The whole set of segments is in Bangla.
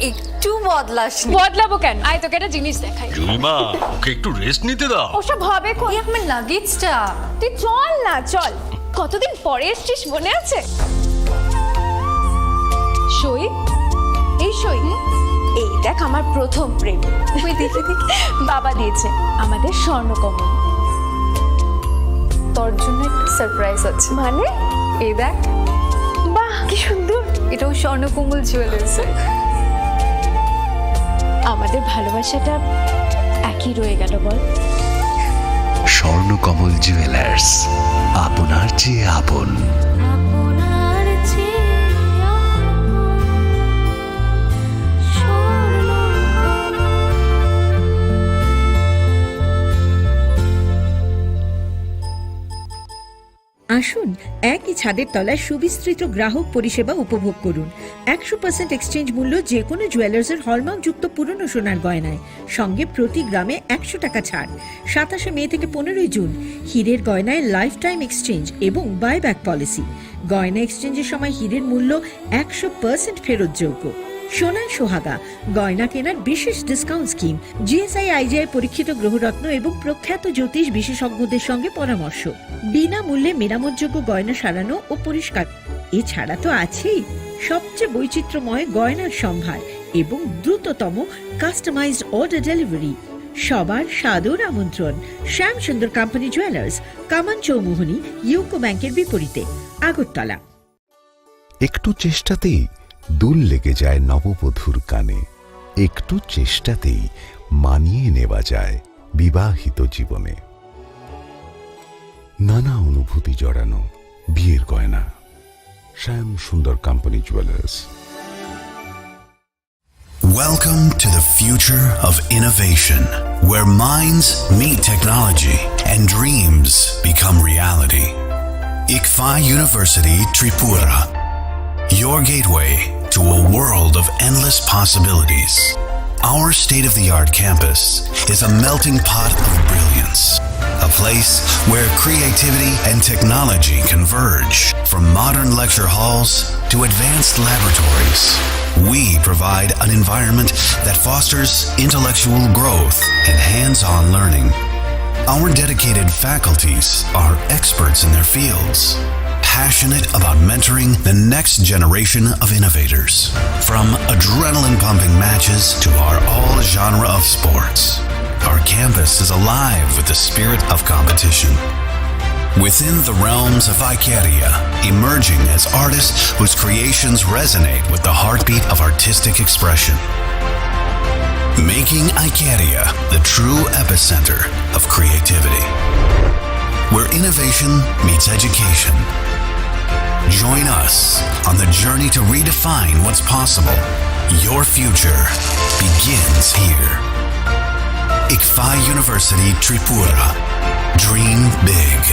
একটু বদলাসনি। বদলাবো কেন? আয় তোকে একটা জিনিস দেখাই। জুইমা, ওকে একটু রেস্ট নিতে দাও। ওসব হবে কোন? এই আমার লাগেজটা। তুই চল না, চল। কতদিন পরে এসছিস, মনে আছে? সই, এই সই, এই দেখ আমার প্রথম প্রেম। ওই দেখে দেখে বাবা দিয়েছে আমাদের স্বর্ণকমল। তোর জন্য একটা সারপ্রাইজ আছে। মানে? এই দেখ, বাহ কি সুন্দর। এটাও স্বর্ণকমল জুয়েলার্স। আমাদের ভালোবাসাটা একই রয়ে গেল বল। স্বর্ণকমল জুয়েলার্স, আপনার চেয়ে আপন। আসুন একই ছাদের তলায় সুবিস্তৃত গ্রাহক পরিষেবা উপভোগ করুন। 100% এক্সচেঞ্জ মূল্য যে কোনো জুয়েলার্সের হলমার্কযুক্ত পুরনো সোনার গয়নায়, সঙ্গে প্রতি গ্রামে 100 টাকা ছাড়। 27 মে থেকে 15 জুন হীরের গয়নায় লাইফ টাইম এক্সচেঞ্জ এবং বাইব্যাক পলিসি। গয়না এক্সচেঞ্জের সময় হীরের মূল্য 100% ফেরতযোগ্য। সোনার সোহাগা গয়না কেনার বিশেষ ডিসকাউন্ট স্কিম, জিএসআই আইজিআই পরীক্ষিত গ্রহরত্ন এবং প্রখ্যাত জ্যোতিষ বিশেষজ্ঞদের সঙ্গে পরামর্শ, বিনামূল্যে মেরামতযোগ্য গয়না সারানো ও পরিষ্কার। এছাড়া তো আছেই সবচেয়ে বৈচিত্র্যময় গয়নার সম্ভার এবং দ্রুততম কাস্টমাইজড অর্ডার ডেলিভারি। সবার সাদর আমন্ত্রণ শ্যামসুন্দর কোম্পানি জুয়েলার্স, কামান চৌমুহনী, ইউকো ব্যাংকের বিপরীতে, আগরতলা। একটু চেষ্টাতেই দুল লেগে যায় নববধূর কানে, একটু চেষ্টাতেই মানিয়ে নেওয়া যায় বিবাহিত জীবনে। নানা অনুভূতি জড়ানো বিয়ের গয়না, শ্যাম সুন্দর company jewellers. Welcome to the future of innovation, where minds meet technology and dreams become reality. ICFA University Tripura, your gateway to a world of endless possibilities. Our state-of-the-art campus is a melting pot of brilliance, a place where creativity and technology converge. From modern lecture halls to advanced laboratories, we provide an environment that fosters intellectual growth and hands-on learning. Our dedicated faculties are experts in their fields, passionate about mentoring the next generation of innovators. From adrenaline-pumping matches to our all-genre of sports, our campus is alive with the spirit of competition. Within the realms of Icaria, emerging as artists whose creations resonate with the heartbeat of artistic expression. Making Icaria the true epicenter of creativity, where innovation meets education. Join us on the journey to redefine what's possible. Your future begins here. ICFA University Tripura. Dream big.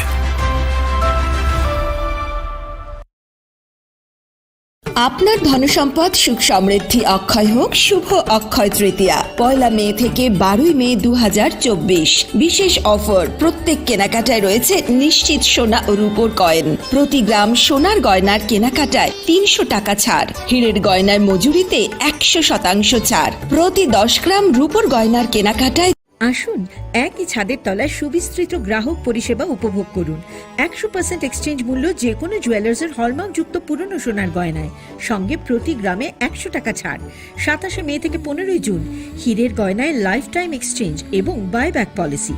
আপনার ধনসম্পদ সুখ সমৃদ্ধি অক্ষয় হোক। শুভ অক্ষয় তৃতীয়া 1 মে থেকে 12 মে 2024। বিশেষ অফার, প্রত্যেক কেনাকাটায় রয়েছে নিশ্চিত সোনা ও রূপোর কয়েন। প্রতি গ্রাম সোনার গয়নার কেনাকাটায় 300 টাকা ছাড়। হীরের গয়নার মজুরিতে 100% ছাড়। প্রতি 10 গ্রাম রূপোর গয়নার কেনাকাটায়। আসুন একই ছাদের তলায় সুবিস্তৃত গ্রাহক পরিষেবা উপভোগ করুন। 100% এক্সচেঞ্জ মূল্য যে কোনো জুয়েলার্সের হলমার্কযুক্ত পুরনো সোনার গয়নায়, সঙ্গে প্রতি গ্রামে 100 টাকা ছাড়। 27 মে থেকে 15 জুন হীরের গয়নায় লাইফ টাইম এক্সচেঞ্জ এবং বাইব্যাক পলিসি।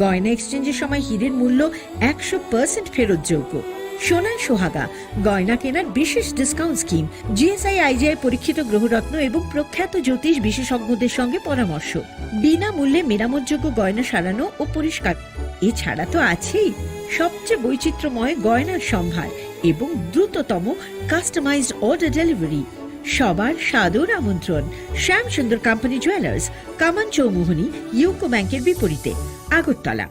গয়না এক্সচেঞ্জের সময় হীরের মূল্য 100% ফেরতযোগ্য। সোনার সোহাগা গয়না কেনার বিশেষ ডিসকাউন্ট স্কিম, জিএসআই আইজিআই পরীক্ষিত গ্রহরত্ন এবং প্রখ্যাত জ্যোতিষ বিশেষজ্ঞদের সঙ্গে পরামর্শ, বিনামূল্যে মেরামতযোগ্য গয়না সারানো ও পরিষ্কার। এছাড়া তো আছেই সবচেয়ে বৈচিত্র্যময় গয়নার সম্ভার এবং দ্রুততম কাস্টমাইজড অর্ডার ডেলিভারি। সবার সাদর আমন্ত্রণ শ্যামসুন্দর কোম্পানি জুয়েলার্স, কামান চৌমুহনী, ইউকো ব্যাংকের বিপরীতে, Agartala.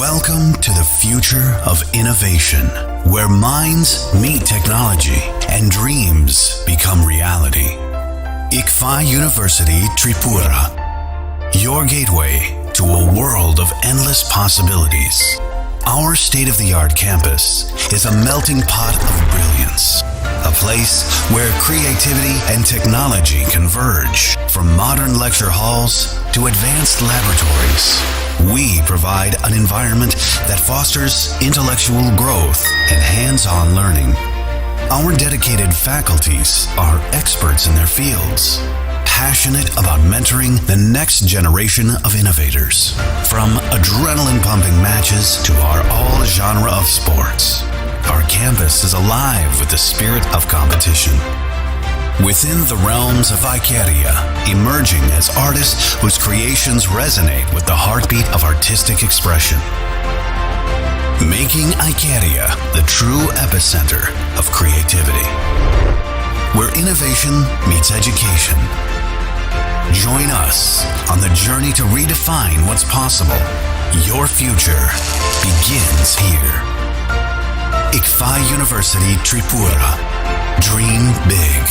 Welcome to the future of innovation, where minds meet technology and dreams become reality. ICFA University Tripura, your gateway to a world of endless possibilities. Our state-of-the-art campus is a melting pot of brilliance, a place where creativity and technology converge. From modern lecture halls to advanced laboratories, we provide an environment that fosters intellectual growth and hands-on learning. Our dedicated faculties are experts in their fields, passionate about mentoring the next generation of innovators. From adrenaline-pumping matches to our all-genre of sports, our campus is alive with the spirit of competition. Within the realms of Ikeria, emerging as artists whose creations resonate with the heartbeat of artistic expression. Making Ikeria the true epicenter of creativity, where innovation meets education. Join us on the journey to redefine what's possible. Your future begins here. ICFA University Tripura. Dream big.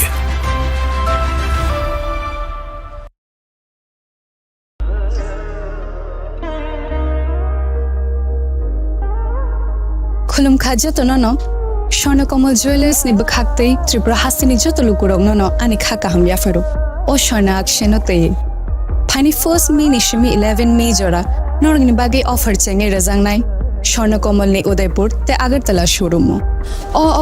Khulum khaja to no Swarnakomal Jewelers ni bukhakte Tripura hasini joto lukurog no ani khaka hamya faru o Swarna akshenote Pani first May ni shimi 11 May jora norgni bagi offer chenge razangnai Swarnakomal ni Udaipur te Agartala showroom o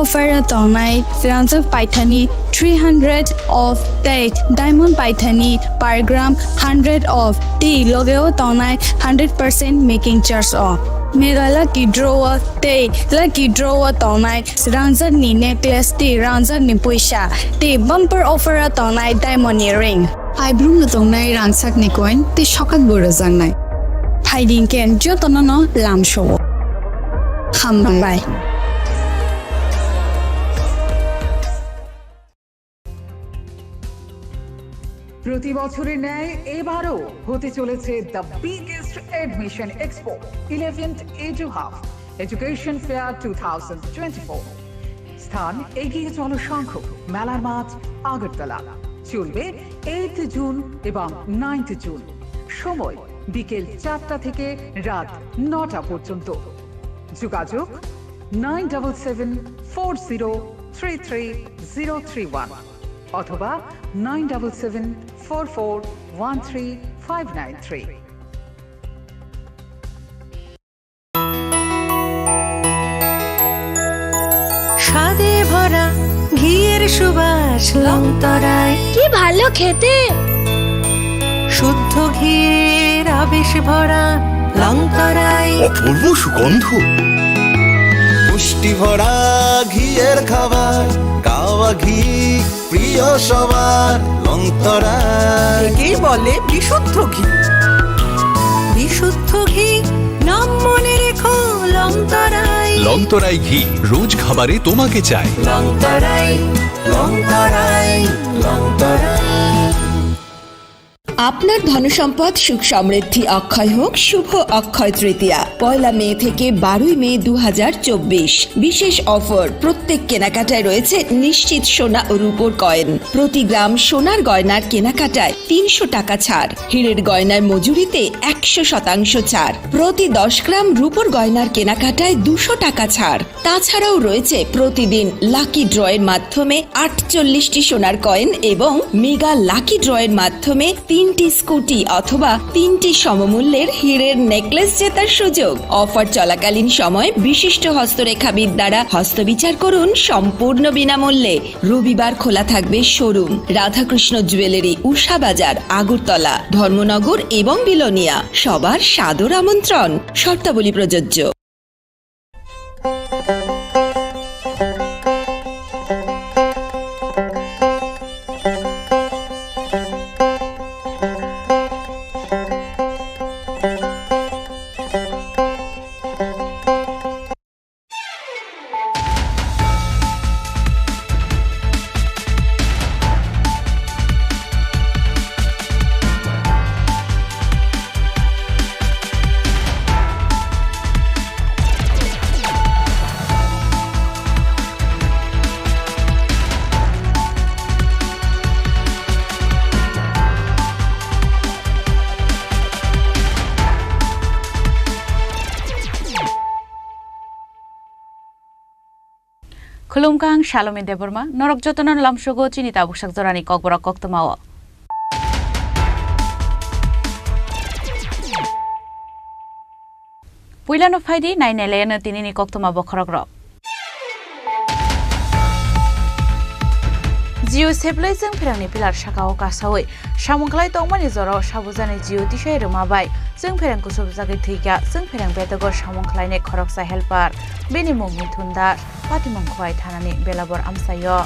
offer tongnai Firanza Paithani 300 of date diamond Paithani per gram 100 of tea logeo tongnai 100% making charge off Mega lucky draw te lucky draw tonai Ranza ni necklace te Ranza ni puisha te bumper offer tonai diamond earring I bloom tonai ransak ni coin te shokat borazang nai hiding ken jo tonono lam show ham bye প্রতি বছরের ন্যায় এবারও হতে চলেছে the biggest admission expo 11th EduHub education fair 2024 স্থান এগিয়ে চলো শঙ্খ মেলার মাঠ আগরতলা চলবে 8th জুন এবং 9th জুন সময় বিকেল 4টা থেকে রাত 9টা পর্যন্ত যোগাযোগ 9774033031 অথবা 9774413593 স্বাদে ভরা ঘিয়ের সুবাস লংতরায় কি ভালো খেতে শুদ্ধ ঘিয়ের আবেশ ভরা লংতরায় অপূর্ব সুগন্ধ পুষ্টি ভরা ঘিয়ের খাবার গাওয়া ঘি প্রিয় সবার লংতরায় একেই বলে বিশুদ্ধ ঘি বিশুদ্ধ ঘি নাম মনে রেখো লংতরায় লংতরাই ঘি রোজ খাবারে তোমাকে চাই লংতরায় লংতরায় লংতরায় আপনার ধনসম্পদ সুখ সমৃদ্ধি অক্ষয় হোক শুভ অক্ষয় তৃতীয়া 1 মে থেকে 12 মে 2024 বিশেষ অফার প্রত্যেক কেনাকাটায় রয়েছে নিশ্চিত সোনা ও রূপোর কয়েন প্রতি গ্রাম সোনার গয়নার কেনাকাটায় 300 টাকা ছাড় হীরের গয়নার মজুরিতে 100% ছাড় প্রতি 10 গ্রাম রূপোর গয়নার কেনাকাটায় 200 টাকা ছাড় তাছাড়াও রয়েছে প্রতিদিন লাকি ড্রয়ের মাধ্যমে 48টি সোনার কয়েন এবং মেগা লাকি ড্রয়ের মাধ্যমে 3টি স্কুটি অথবা 3টি সমমূল্যের হীরের নেকলেস জেতার সুযোগ অফার চলাকালীন সময় বিশিষ্ট হস্তরেখাবিদ দ্বারা হস্তবিচার করুন সম্পূর্ণ বিনামূল্যে রবিবার খোলা থাকবে শোরুম রাধাকৃষ্ণ জুয়েলারি উষা বাজার আগরতলা ধর্মনগর এবং বিলোনিয়া সবার সাদর আমন্ত্রণ শর্তাবলী প্রযোজ্য Khulumkang Shalome Deborma, Norok Jotonon Lamshogo, Chinita Bushak Zorani Kokbora Koktomawa. Puilano Faidi, 9 Elena Tinini Koktoma Bokorogro. Jiu Seblazing Perani Pilar Shakao Kasawi, Shamunklai Tomani Zoro, Shabuzani Jiu Tisha Rumabai, Sung Perenko Subzagatika, Sung Perang Betago Shamunklai Koroksa Helper, Benimum Mitunda, Patimon Kwai Tanani, Belabor Amsayo.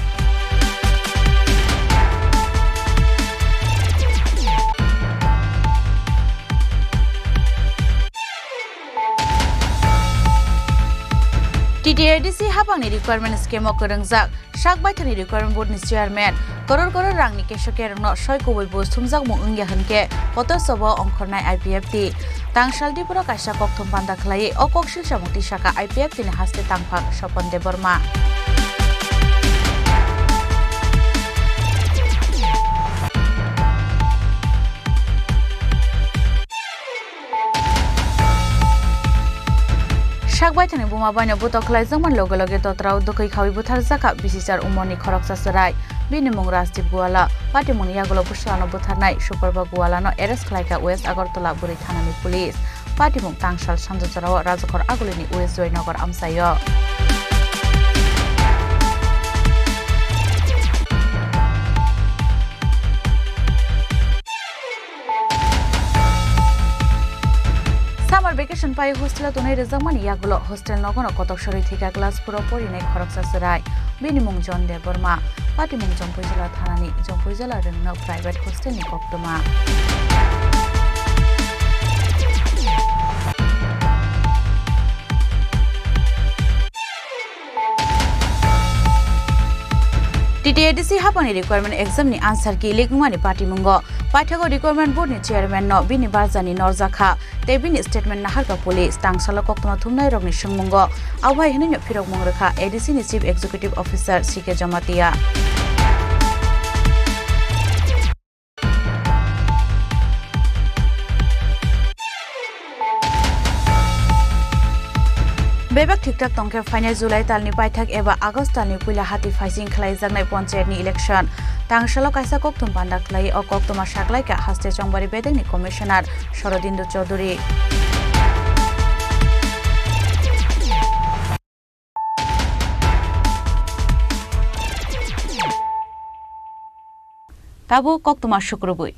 TTRDC Habangni requirement scheme of Kurangzak, Shak by Tani requirement board is chairman, Koror Rangni Keshoker not Shoiko Bostumzak Munga Hanke, Potter Sobo on Kornai IPFT, Tang Shaldi Purakasha Koktum Panda Clay, or Kokshil Shamuti Shaka IPFT in Haste Tangpak, Shopon de Burma. Shakbaitani Bumabanya Butoklai Zaman Logologe Totra, Dokai Kawi Butar Zaka, Visitor Umoni Koroksa Sarai, Binimung Rastip Guala, Patimun Yagolo Pushano Butanai, Superba Gualano, Eres Klaika, West Agortola Buritanami Police, Patimung Tangshal Sandazara, Razakor Agulini, West Zoinogor Amsayo. Summer vacation pai hostel tunai rezaman yagulo hostel nogono kotok shori thika class puro porine khoroksa sarai binimung John de Burma patimung Jompuijala thanani Jompuijala rengno private hostel ni koktoma TTRDC Habani requirement exam ni answer ki ligmani Patimungo Pathago requirement board ni chairman no bini barzani Norzakha Tebini statement naharka police tangsala koktoma thumnai rogni sungmungo awai hinyo phirok mongrekha ADC ni chief executive officer CK Jamatia Bebak TikTok tongke final July talni paithak eba August talni puila hati fighting khlai jangnai panchayat ni election tangsalo kaisa koktum pandak lai o koktuma shaklai ka haste chongbari bedeng ni commissioner Shorodindu Chaudhary Tabu koktuma shukrubui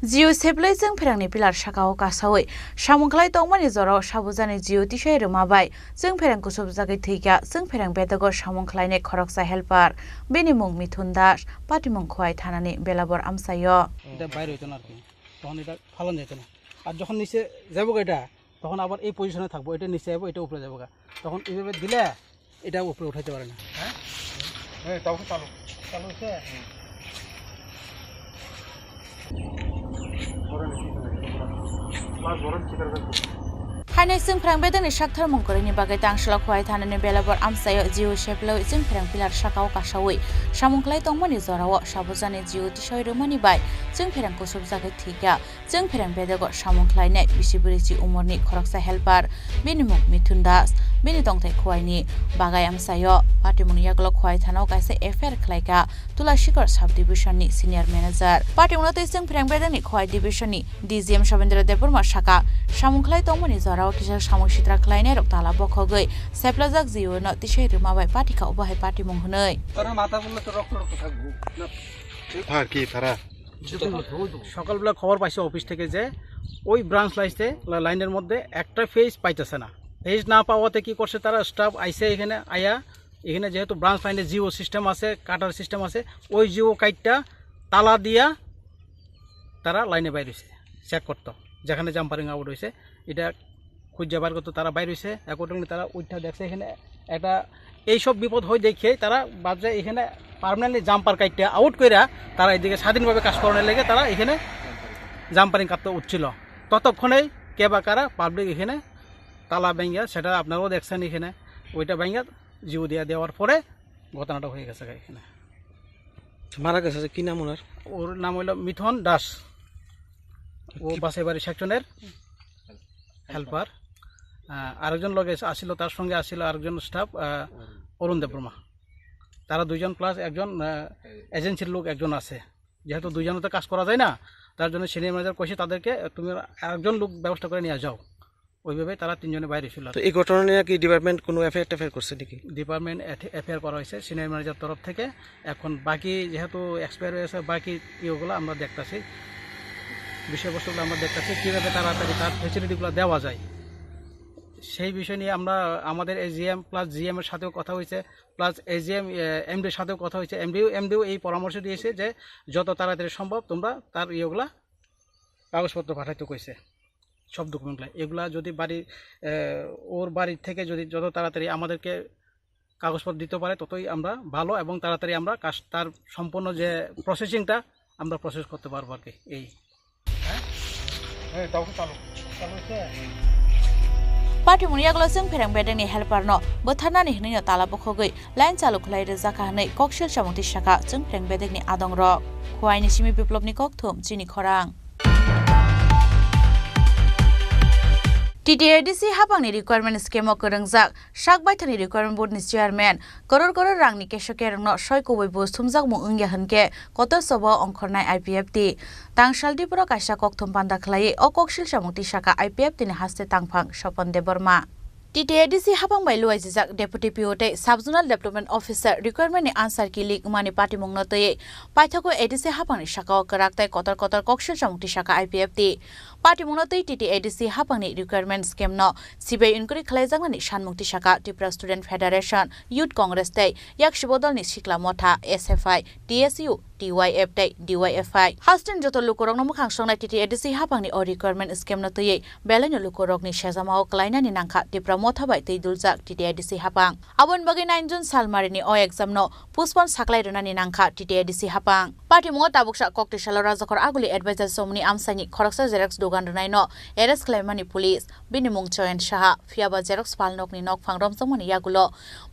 Jiu Seblazing Perangni Pilar Shakao Kasawi, Shamunklai Tomani Zoro, Shabuzani Jiu Tisha Rumabai, Sung Peranko Subzagatika, Sung Perang Betago Shamunklai Koroksa Helper, Benimung Mitundash, Patimung Kwai Tanani, Belabor Amsayo. The Bairoton, Tonita Palanetana. At Johan Nise Zabogata, Tohon about a position of Tabo, it is Nisebo, it opens Zaboga. Tohon even delay, it will prove Hajarana. Hanai sing prang bedani shakthar mongkori ni bagai tangshala khwai thanani belabor amsayo Jiu Sheplo sing prang pilar shakao kashawi shamungklai tongmani zorao shabuzani Jiu tisoi rumani bai sing prang kusub jagai thika sing prang bedago shamungklai ne bisiburichi umorni khoroksa helper binimuk Mitundas bini tongthai khwai ni bagai amsayo patimuni yaglo khwai thanao kaise affair khlaika tulashikar sub division ni senior manager patimunate sing prang bedani khwai division ni DGM Shabendra Deburma shaka shamungklai tongmani zorao Kisha Shamushitra Kleine Roktala Bokhogoi, Seplazak Ziu, not the shade Rumabai Patika Obahe Pati Monghunoi. সকালবেলা খবর পাইছে অফিস থেকে যে ওই ব্রাঞ্চ লাইনের মধ্যে একটা ফেজ পাইতেছে না ফেজ না পাওয়াতে কি করছে তারা স্টাফ আইসে এখানে আয়া এখানে যেহেতু ব্রাঞ্চ লাইনে জিও সিস্টেম আছে কাটার সিস্টেম আছে ওই জিও কাইটটা তালা দিয়া তারা লাইনে বাইরে হইছে চেক করতে যেখানে জাম্পারিং আউট হইছে এটা খুঁজে বার করতে তারা বাইরে হইছে অ্যাকর্ডিংলি তারা ওইটা দেখছে এখানে একটা এইসব বিপদ হয় দেখে তারা ভাবছে এখানে পার্মানেন্টলি জাম্পার কাইটটা আউট কইরা তারা এদিকে স্বাধীনভাবে কাজ করানোর লেগে তারা এখানে জাম্পারিং কাটতে উঠছিল ততক্ষণেই কে বা কারা পাবলিক এখানে তালা ভেঙে সেটা আপনারাও দেখছেন এখানে ওইটা ভেঙে জিও দিয়া দেওয়ার পরে ঘটনাটা হয়ে গেছে এখানে মারা গেছে কি নাম ওর নাম হইল মিথুন দাস ও বাসাইবাড়ি সেকশনের হেল্পার আরেকজন লোক আসিল, তার সঙ্গে আসিল আরেকজন স্টাফ অরুণ দেববর্মা। তারা দুইজন প্লাস একজন এজেন্সির লোক একজন আছে। যেহেতু দুইজনে তো কাজ করা যায় না, তার জন্য সিনিয়র ম্যানেজার কইছে তাদেরকে তুমি আরেকজন লোক ব্যবস্থা করে নিয়ে যাও। ওইভাবে তারা তিনজনে বাইরে ছিল। তো এই ঘটনা নিয়ে কি ডিপার্টমেন্ট কোনো এফআইআর করছে নাকি? ডিপার্টমেন্ট এফআইআর করা হয়েছে সিনিয়র ম্যানেজার তরফ থেকে। এখন বাকি যেহেতু এক্সপায়ার হয়েছে, বাকি ইয়েগুলো আমরা দেখতেছি, বিষয়বস্তুগুলো আমরা দেখতেছি কীভাবে তাড়াতাড়ি তার ফেসিলিটিগুলো দেওয়া যায় সেই বিষয় নিয়ে আমরা আমাদের এজিএম প্লাস জিএম এর সাথেও কথা হয়েছে, প্লাস এজিএম এমডির সাথেও কথা হয়েছে। এমডিও এই পরামর্শ দিয়েছে যে যত তাড়াতাড়ি সম্ভব তোমরা তার ইয়েগুলা কাগজপত্র পাঠাইতে কইছে, সব ডকুমেন্টগুলো। এগুলা যদি ওর বাড়ির থেকে যদি যত তাড়াতাড়ি আমাদেরকে কাগজপত্র দিতে পারে ততই আমরা ভালো, এবং তাড়াতাড়ি আমরা তার সম্পূর্ণ যে প্রসেসিংটা আমরা প্রসেস করতে পারবো আর কি। এই पार्टी मुनियागलो जों फेरें बेदेंनि हेल्पारनो बोथारनानि हिनैनो ताला बखगै लाइन चालु खलाय रोजाखा हनै कक्सिल सामुंति शाखा जों फेरें बेदेंनि आदं रक खवाइनि सिमि बिप्लबनि ककथुम चिनि खरां टीटीएडीसी हाबांनि रिक्वायरमेंट स्कीम गोरोंजाक साकबायथानि रिक्वायरमेंट बोर्डनि चेयारमैन करोड़ रांनि केशकेरंनो सयकबै बुस्थुमजाक मुं ओंगिया हनके कत सब अंखरनाय आईपीएफटी तांसालदिपुरा कायसा ककथुम पान्दा खलायै अ कक्सिल सामुंति शाखा आईपीएफटीनि हास्ते तांफां सपन देबबर्मा टीटीएडीसी हाबांबाय लुवाइजिजाक डेपुटी पिओटे सब जोनाल डेभलपमेंट अफिसार रिक्वायरमेंटनि आनसार किलिक मानि पार्टी मुंगनतयै पाइथाको एडीसी हाबांनि शाखायाव कराकताय कतर कक्सिल सामुंति शाखा IPFT party मुंगनतयै TTADC हाबांनि recruitment scheme न सिबिआई इनक्वायरि खालायजांगनि सानमुंति शाखा Tripura student Federation youth Congress तै याक शिबदलनि सिक्ला मथा एसएफआई टीएसयू टीवाईएफ तै डीवाईएफआई हास्टेन जत लुकरंगनो मुखां संनाय टीटीएडीसी हाबांनि अ रिक्वायरमेंट स्कीम न तयै बेलायनो लुकरंगनि सेजामाव क्लायनानि नांखा त्रिपुरा मथाबाय तै दुलजाक टीटीएडीसी हाबां आबन बगै 9 जुन सालमारिनि अ एग्जाम न पुष्पन साक्लायरनानि नांखा टीटीएडीसी हाबां पार्टी मुंग ताबुकसा कक्टिसाल राजाखर आगुलि एडभाइजार समनि आमसाइनि खरकसा जेरक्स दुगान रनायनो एरेस्ट खालायमानि पुलिस बिनि मुंग चयन साहा फियाबा जेरक्स पालनकनि नक फांग्रमजोंमनि यागुलो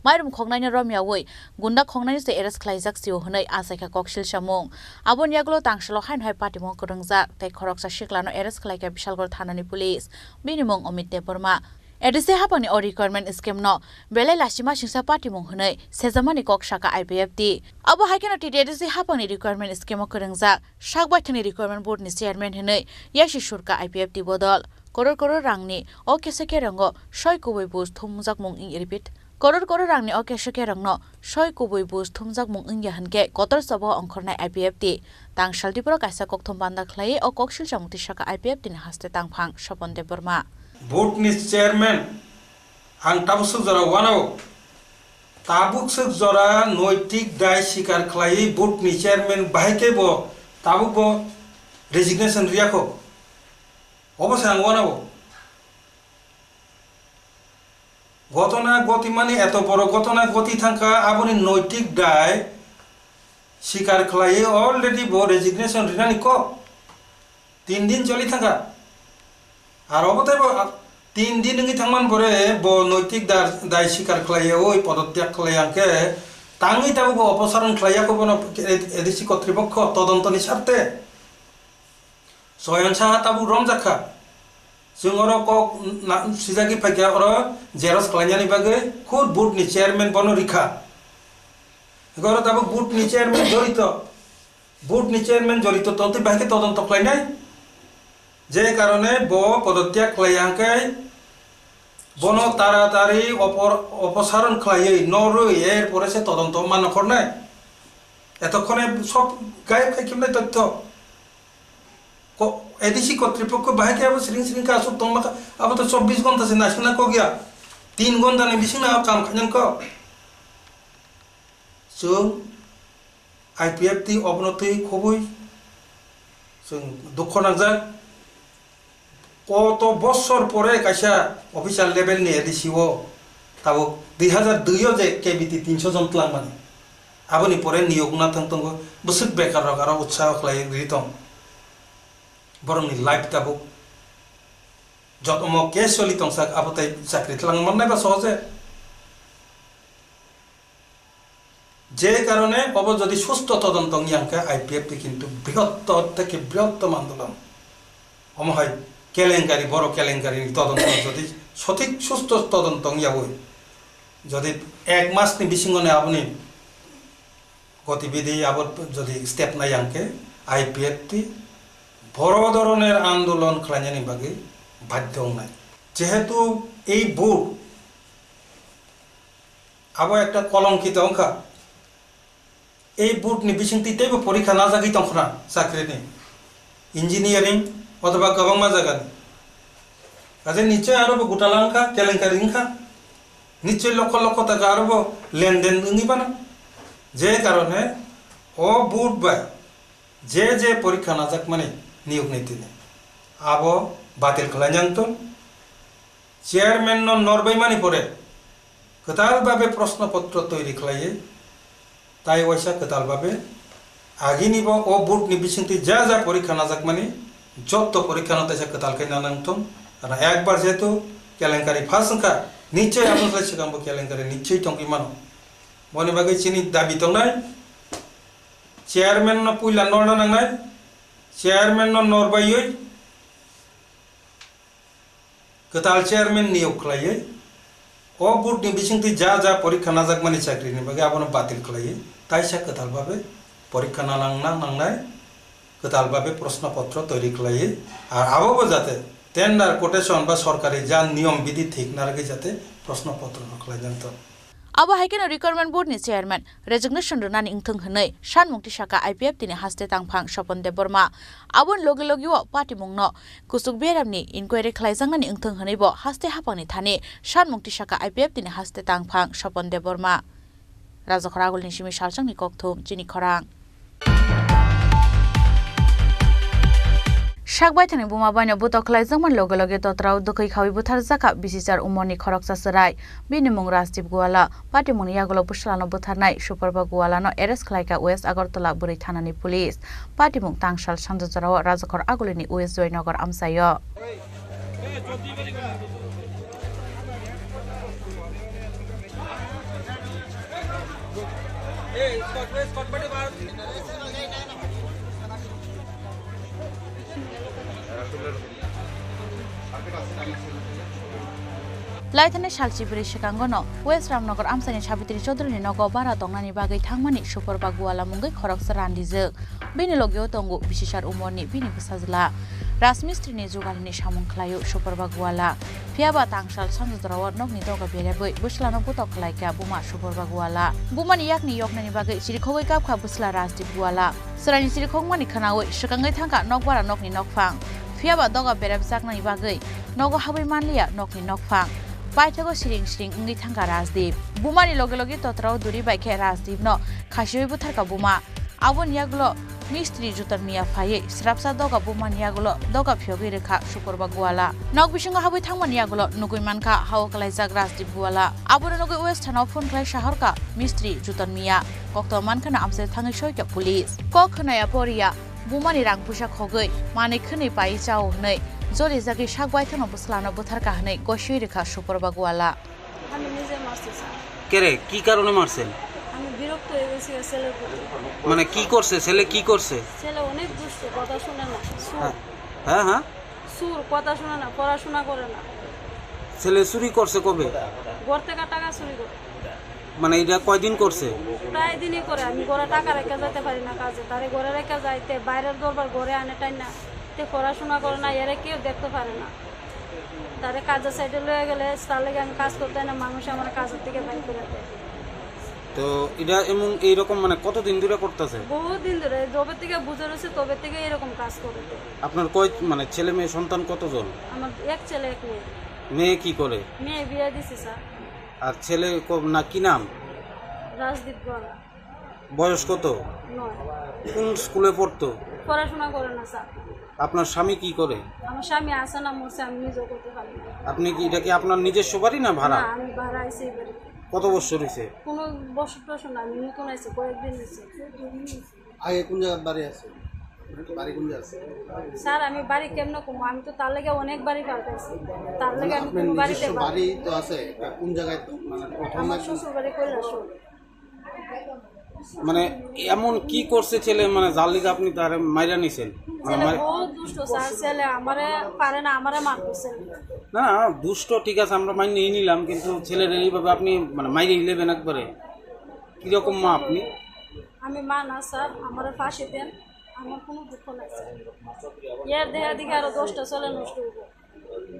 माइरुम खंनायनि रमियावै गुन्दा खंनायनि से एरेस्ट खालायजाक सिउ हनै आसायखा कक्सिल सामुं आबन यागुलो तांसलो हायनहाय पार्टी मुंग गोरोंजाक तै खरकसा सिक्लानो एरेस्ट खालायखा बिशालगढ़ थानानि पुलिस बिनि मुंग अमित देबबर्मा एडीसी हाबांनि अ रिक्वायरमेंट स्कीम न बेलाय लासिमा सिंसा पार्टी मुं हनै सेजामानि कक शाखा आईपीएफटी अब हायकेनो टीटीएडीसी हाबांनि रिक्वायरमेंट स्कीम गोरोंजाक साकबायथानि रिक्वायरमेंट बोर्डनि चेयारमैन हनै यासि सुरका आईपीएफटी बदल करोड़ रांनि अ केसेके रंगो सय कुबै बुस थुमजाक मुं रिपीट करोड़ रांनि अ केसेके रंगनो सय कुबै बुस थुमजाक मुं इंगिया हनके कतर सब अंखरनाय आईपीएफटी तांसालदिपुरा कायसा ककथुम बान्दा खलायै अ कक्सिल सामुंति शाखा आईपीएफटीनि हास्ते तांफां सपन देबबर्मा बोर्डनि चेयारमैन आं ताबुक जरा वानाव ताबुक जरा नैतिक दाय स्वीकार खालायै बोर्डनि चेयारमैन बाहायके बो ताबुक बो रेजिगनेशन रियाखो अबसे आं वानाव घटना गति माने एत बड़ घटना गति थांखा आबनि नैतिक दाय स्वीकार खालायै अलरेडी बो रेजिगनेशन रिनानि को 3 दिन चली थांखा আর অবতাই 3 দিন নঙ্গি থাংমান পরে ব নৈতিক দায় স্বীকার খালাইয়া ওই পদত্যাগ খালাইয়াকে তাঙ্গি তাবো অপসারণ খালাইয়াকে বন এডিসি কর্তৃপক্ষ তদন্তনি স্বার্থে সয়ন সাহা তাবু রমজাখা जोंर কক সিজাগি ফাইকা অর জেরস খালাইয়ানি বাগে খুদ বুটনি চেয়ারম্যান বন রিখা এগর তাবো বুটনি চেয়ারম্যান জড়িত তন্তি বাকি তদন্ত খালাইনাই যে কারণে ব পদত্যাগ খালাইয়াকে বন তাড়াতাড়ি অপসারণ খালাইयै নরই এরপরে সে তদন্ত মান করনাই এতক্ষণে সব গায়েব খাইকিমনাই তথ্য এডিসি কর্তৃপক্ষ বাহাকে আবার সিরিং কা আসুক তোমাকে আবার তো 24 ঘন্টা সে নাসনা কো গিয়া 3 ঘন্টা নে বিসিং না কাম খাজन को जों आईपीएफटी अबनति খুবই जों दुख नांजाक কত বছর পরে কাইসা অফিসিয়াল লেভেল নিয়ে এডিসিও তাও 2002 যে কেবিটি 300 জন তলাং মানে আবনি পরে নিয়োগ না থাকতো বসুক বেকার আর উৎসাহ খাই রিতম বরং লাইফ তাবো যত ম কেস চলি তংসাক আবতাই চাকরি তলাং মানে বা সহজে যে কারণে অব যদি সুস্থ তদন্ত নিয়াঙ্কা আইপিএফটি কিন্তু বৃহত্তর থেকে বৃহত্তম আন্দোলন অমহাই কেলেঙ্কারি বড় কেলেঙ্কারি তদন্ত যদি সঠিক সুস্থ তদন্ত ইয়াবই যদি 1 মাসনি বিসিঙ্গনে আপনি গতিবিধি আবার যদি স্টেপ নাই আঙ্কে আইপিএফটি বড় ধরনের আন্দোলন খালাইনি বাকি বাধ্য নাই যেহেতু এই বোর্ড আবার একটা কলঙ্কিত অঙ্কা এই বোর্ড নি বিসিংতিতেও পরীক্ষা না জাগি তখনা চাকরি নেই ইঞ্জিনিয়ারিং অথবা গবাংমা জায়গানি কাজে নিশ্চয় আরো গোটালাঙ্কা কেলেঙ্কারি ইঙ্কা নিশ্চয় লক্ষ লক্ষ টাকা আরব লেনদেন ইঙ্গিবা না যে কারণে ও বোর্ড বা যে পরীক্ষা না যাক মানে নিয়োগ নীতি নেই আব বাতিল খালাই জানতন চেয়ারম্যান নরবাইমানি পরে কেতালভাবে প্রশ্নপত্র তৈরি খালাইয়ে তাই ওইসা কেতালভাবে আগে নিব ও বোর্ড নি বিসিংতি যা পরীক্ষা না যাক মানে যত পরীক্ষা না তাইসা কেতালকে না নাংতন কারণ একবার যেহেতু কেলেঙ্কারি ফাঁসঙ্কা নিশ্চয় আপনার সেখানবো কেলেঙ্কারি নিশ্চয়ই টঙ্কি মানো মনে বাকি চিনি দাবি তো নাই চেয়ারম্যান পুইলা নড়া নাংনাই চেয়ারম্যান নরবাইয়ে কেতাল চেয়ারম্যান নিয়োগ খালাইয়ে ও বোর্ড নি বিসিংতি যা পরীক্ষা না যাক মানে চাকরি নি বাকি আপনার বাতিল খালাইয়ে তাইসা কেতালভাবে পরীক্ষা না নাংনাই কেতালভাবে প্রশ্নপত্র তৈরি খালাইয়ে আর আবো যাতে টেন্ডার কোটেশন বা সরকারি যা নিয়ম বিধি ঠিক না রাখে যাতে প্রশ্নপত্র খালাই জানত Abo haikeno Recruitment Board ni Chairman resignation runani ingthung hnei Shanmukti Shaka IPF tini haste tangphang Sopon Deborma abon logi wo party mungno kusuk beramni inquiry khlaijangani ingthung hnei bo haste hapangni thani Shanmukti Shaka IPF tini haste tangphang Sopon Deborma Raja Khoragul ni simi salchangni kokthum chini khorang Shakbai thani buma baino butok khlaijangman loge loge totrao dukai khawi buthar jaka bisichar umoni khoroksa sarai bini mung Rajdeep Guwala party muni yagulo puslano butharnai Superba Guwala no arrest khlaika West Agartala Burai Thanani police party mung Tangshal Sanjajorao Rajakhor Agulini West Joynagar amsayo Laithane Shalchi Buri Shikangono West Ramnagar Amsani Sabitri Chaudhary Nogo Bara Tongnani Bagai Thangmani Superba Guwala mungai khoroksa randijak bini logio tongo bisisar umorni bini busajla Rasmistri ni jugalni samung khlayo Superba Guwala Phiaba Tangshal Sanjajorao nokni doga bereboi buslano butok khlaika buma Superba Guwala bumani yakni yoknani bagai sirikhogoi kapkha busla Rajdeep Guwala Sarani sirikhogmani khanawoi shikangai thangka nokbara nokni nokphang Phiaba doga berebjaknani bagai nogo habai manliya nokni nokphang Paithago siring ngi thangka Rajdeep bumani loge loge totrao duri baikhe Rajdeep no khasioi butharka buma abon yagulo mistri jutar miya phaye srapsa doga bumani yagulo doga phyogi rekha Superba Guwala nok bisingo habai thangmani yagulo nugui manka hawo kalaijak Rajdeep Guwala aboro nugui West Thana phone khlai shaharka mistri jutar miya kokto mankhana amse thangai soika police kok khnaya poriya bumani rang pusa khogoi mane khni pai chao hnei জরি জাগি শাকবাই থানো বুসলানো বুথার কাহনে গশই রেখা Superba Guwala আমি নিজে মারছি স্যার কেরে কি কারণে মারছেন আমি বিরক্ত হয়ে গেছি ছেলের প্রতি মানে কি করছে ছেলে কি করছে ছেলে অনেক দুষ্ট কথা শুনে না হ্যাঁ সুর কথা শুনে না পড়াশোনা করে না ছেলে চুরি করছে কবে ঘর থেকে টাকা চুরি করে মানে এটা কয়দিন করছে প্রায় দিনই করে আমি ঘরে টাকা রেখে যেতে পারি না কাজে তারে ঘরে রেখে যাইতে বাইরের দরবার ঘরে আনে টাই না তে পড়াশোনা করে না এরা কেউ দেখতে পারে না তারে কাজের সাইডে লয়ে গেলে তার লাগে আমি কাজ করতে না মানুষ আমার কাজের থেকে বাইর করে দেয় তো এটা এমন এইরকম মানে কতদিন ধরে করতেছে বহুত দিন ধরে যবে থেকে বুঝে রয়েছে তবে থেকে এরকম কাজ করে আপনার কয় মানে ছেলে মেয়ে সন্তান কতজন আমার এক ছেলে এক মেয়ে মেয়ে কি করে মেয়ে বিয়ে দিছি স্যার আর ছেলে না কি নাম রাজদীপ গুয়ালা বয়স কত 9 কোন স্কুলে পড়তো পড়াশোনা করে না স্যার আপনার স্বামী কি করে আমার স্বামী আসে না মরছে আমি নিজেও করতে পারি না আপনি কি এটা কি আপনার নিজস্ব বাড়ি না ভাড়া না আমি ভাড়া আইছি বাড়ি কত বছর হইছে কোনো বছর টছর না আমি নতুন আইছি কয়েকদিন হইছে আগে কোন জায়গায় বাড়ি আছে বাড়ি কোন জায়গায় আছে স্যার আমি বাড়ি কেমনে কম আমি তো তার লাগে অনেক বাড়ি পাল্টাইছি তার লাগে আমি কোনো বাড়িতে বাড়ি তো আছে কোন জায়গায় মানে প্রথম আমার শ্বশুর বাড়ি কৈলাসহর মানে এমন কি করছে ছেলে মানে যার লিগে আপনি তার মাইরা নিছেন? ছেলে বহুত দুষ্ট স্যার, ছেলে আমারে পারে না, আমারে মারতেছে। না দুষ্ট ঠিক আছে আমরা মাইনে নিয়ে নিলাম, কিন্তু ছেলের এইভাবে আপনি মানে মাইরে নেবেন একবারে, কিরকম মা আপনি? আমি মা না স্যার, আমারে ফাঁসি দেন, আমার কোনো দুঃখ নাই স্যার। এর দেহা দিকে আরো 10টা ছেলে নষ্ট হইব,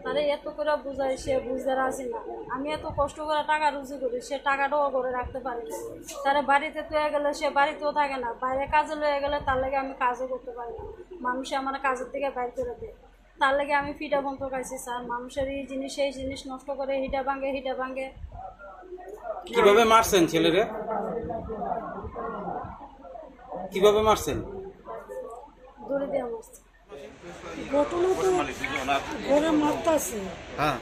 তারে এত করে বুঝাই, সে বুঝতে রাজি না। আমি এত কষ্ট করে টাকা রুজি করি, সে টাকাটাও করে রাখতে পারি না। তারে বাড়িতে তুলে গেলে সে বাড়িতেও থাকে না, বাইরে কাজে লয়ে গেলে তার লাগে আমি কাজও করতে পারি না। মানুষে আমার কাজের থেকে বাইর করে দেয়, তার লাগে আমি ফিটা বন্ধ খাইছি স্যার। মানুষের এই জিনিস সেই জিনিস নষ্ট করে হিটা ভাঙে। কিভাবে মারছেন ছেলেরে? কিভাবে মারছেন? দড়ি দিয়ে মারছে। ঘটনা তো ঘরে মারতাছে, হ্যাঁ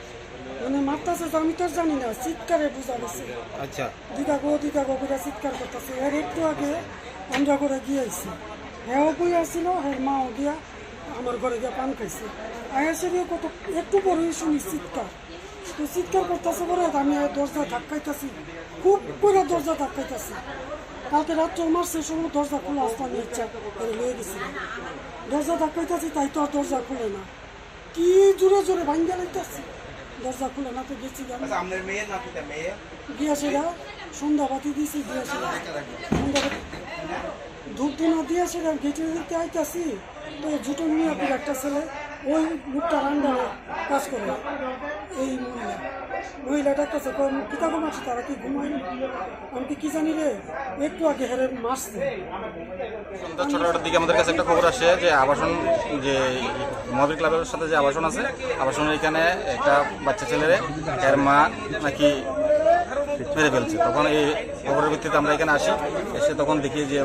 মানে মারতাছে তো আমি তো জানি না, চিৎকারে বোঝা গেছে। আচ্ছা, দিদা গো করে চিৎকার করতেছে। এর একটু আগে আমরা করে গিয়েছি, হ্যাঁ বই আসছিল, হ্যাঁ মাও গিয়া আমার ঘরে গিয়া পান খাইছে। আয়াসে দিয়ে কত একটু পরে শুনি চিৎকার, তো চিৎকার করতেছে পরে আমি দরজা ধাক্কাইতেছি, খুব করে দরজা ধাক্কাইতেছি। কালকে রাত্রে মারছে সময় দরজা খোলা আসতে আমি ইচ্ছা করে লয়ে গেছি, দরজা ধাক্কাইতেছি, তাই তো আর দরজা খুলে না, কি জোরে ভাঙ্গা লাগতেছি, দরজা খুলে না। তো গেছি গিয়া সেরা সন্ধ্যাবাতি দিয়েছি, দিয়া সেরা সন্ধ্যাবাতি ধূপ ধুনা দিয়া সেরা গেটে দিতে আইতাছি। তো জুটো নিয়ে একটা ছেলে ওই মুখটা রান্নারে কাজ করে, এই মহিলাটা কাছে কিতাব মারছে, তারা কি ঘুমায়নি, আমি কি জানি রে, একটু আগে হেরে মারছে। সন্ধ্যা 6টার দিকে আমাদের কাছে একটা খবর আসে যে আবাসন, যে মহাবীর ক্লাবের সাথে যে আবাসন আছে, আবাসনের এখানে একটা বাচ্চা ছেলেরে এর মা নাকি মেরে ফেলছে। তখন এই খবরের ভিত্তিতে আমরা এখানে আসি, এসে তখন দেখি যে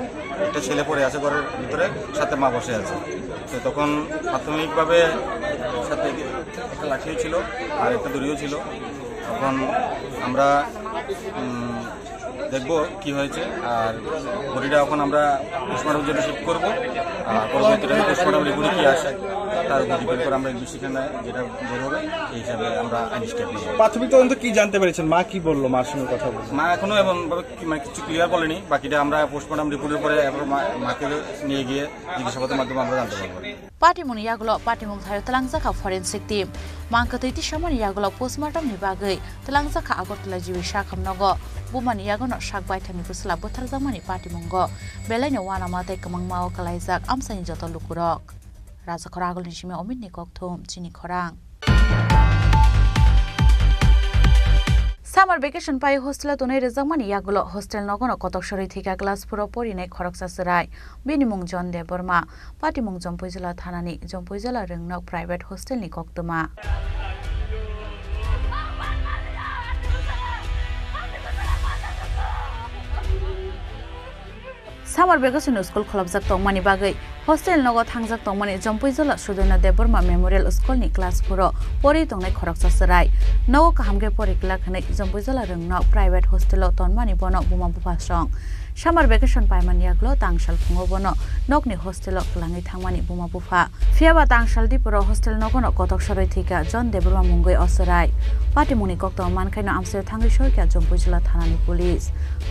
একটা ছেলে পড়ে আছে ঘরের ভিতরে, সাথে মা বসে আছে। তো তখন প্রাথমিকভাবে সাথে একটা লাঠিও ছিল আর একটা দড়িও ছিল। তখন আমরা দেখব কি হয়েছে, আর বডিটা এখন আমরা পোস্টমর্টমের জন্য শিফট করবো। আর পরবর্তীতে পোস্টমর্টম রিপোর্টে কী আসে তার ডিপেন্ড করে আমরা ইনভেস্টিগেশনে যেটা বের হবে সেই হিসাবে আমরা আইনি স্টেপ নেব। প্রাথমিক তদন্ত কি জানতে পেরেছেন? মা কি বললো? মার সঙ্গে কথা বললো? মা এখনো এমনভাবে মানে কিছু ক্লিয়ার বলেনি, বাকিটা আমরা পোস্টমর্টম রিপোর্টের পরে মাকে নিয়ে গিয়ে জিজ্ঞাসাবাদের মাধ্যমে আমরা জানতে পারবো। पार्टीमुनि यागुलो पार्टीमुं थायो तलांजाखा फरेन्सिक टीम मांकतैति सामानि यागुलो पोस्टमार्टमनि बागै तलांजाखा आगरतला जिबि साखामनगो बुमानि यागनो साक बायथानि बुसला बोथारजामानि पार्टीमुंगो बेलायनो वाना माते कमंगमाव कलाइजाक आमसानि जत लुकुरक राजा खरागलनि सिमे अमितनि कक्थुम चिनि खरां सामार भेकेशन पाइ हस्टेल तनै रेजाकमानि यागुलो हस्टेल नगनो कतकसरि थिका क्लासफोरो परिनाय खरकसासराय बिनिमुं जन दे बर्मा पाटिमुं जम्पुइजला थानानि जम्पुइजला रोंनक प्राइवेट हस्टेलनि कक्तमा सामार भेकेशन स्कुल खलबजाक तंगमानि बागै हस्टेल नगो थांजाक तंगमानि जम्पुइजला सुदना देबरमा मेमोरियल स्कुलनि क्लासफोरो परि तंगनाय खरकसासराय नगो काहामगे परिकला खनै जम्पुइजला रोंनक प्राइवेट हस्टेलो तनमानि बनो बुमा बुफासं सामार भेकेशन पाइमानि यागलो तांगसाल खुङो बनो नकनि हस्टेलो क्लाङै थांमानि बुमा बुफा फियाबा तांगसाल दिपुरो हस्टेल नगनो कतकसरै थिका जन देबरमा मुंगै असराय पाटिमुनि कक्त मानखायनो आमसे थांगै सरकिया जम्पुइजला थानानि पुलिस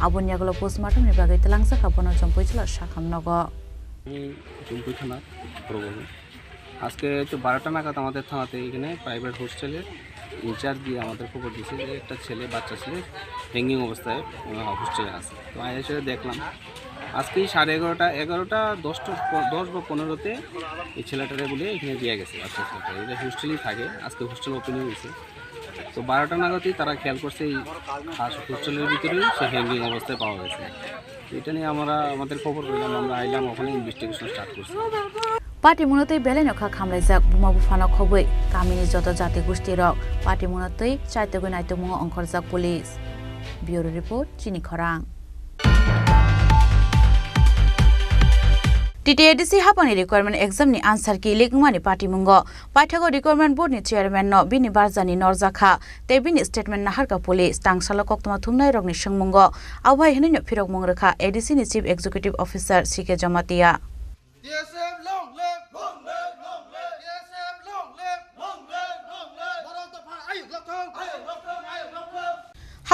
आबुनि यागलो पोस्टमार्टमनि बागै तलांजाखा बनो जम्पुइजला साखामनगो জম্পুই থানা প্রবল আজকে তো 12টা নাগাদ আমাদের থানাতে এখানে প্রাইভেট হোস্টেলের ইনচার্জ দিয়ে আমাদের খবর দিয়েছে যে একটা বাচ্চা ছেলে হ্যাঙ্গিং অবস্থায় হোস্টেলে আছে। তো আমি এসে দেখলাম আজকে 11:30 10 বা 15তে এই ছেলেটারে বলে এখানে দিয়ে গেছে বাচ্চা ছেলেটা, এটা হোস্টেলেই থাকে, আজকে হোস্টেল ওপেনিং হয়েছে। তো 12টা নাগাদই তারা খেয়াল করছে এই হোস্টেলের ভিতরেই সে হ্যাঙ্গিং অবস্থায় পাওয়া গেছে। এটা নিয়ে আমাদের খবর পেলাম, আমরা আইলাম, ওখানে ইনভেস্টিগেশন স্টার্ট করছি। पार्टी मुनतै बेलेनखा खामलायजाक बुमा बुफानो खबै गामिनि जत जाति गोष्ठी रक पार्टी मुनतै चाइतगै नाइतमुङ अंखरजाक पुलिस ब्यूरो रिपोर्ट चिनि खरां टीटीएडीसी हापानि रिक्वायरमेंट एग्जाम नि आन्सार कि लिगमानि पार्टी मुंगो पाइथागो रिक्वायरमेंट बोर्ड नि चेयरमैन नो बिनि बारजानि नरजाखा ते बिनि स्टेटमेंट नाहारका पुलिस तांगसालो कक्तमा थुमनाय रगनि संमुंगो आवहाय हिनिनो फिरक मुंगरखा एडीसी नि chief executive officer CK Jamatia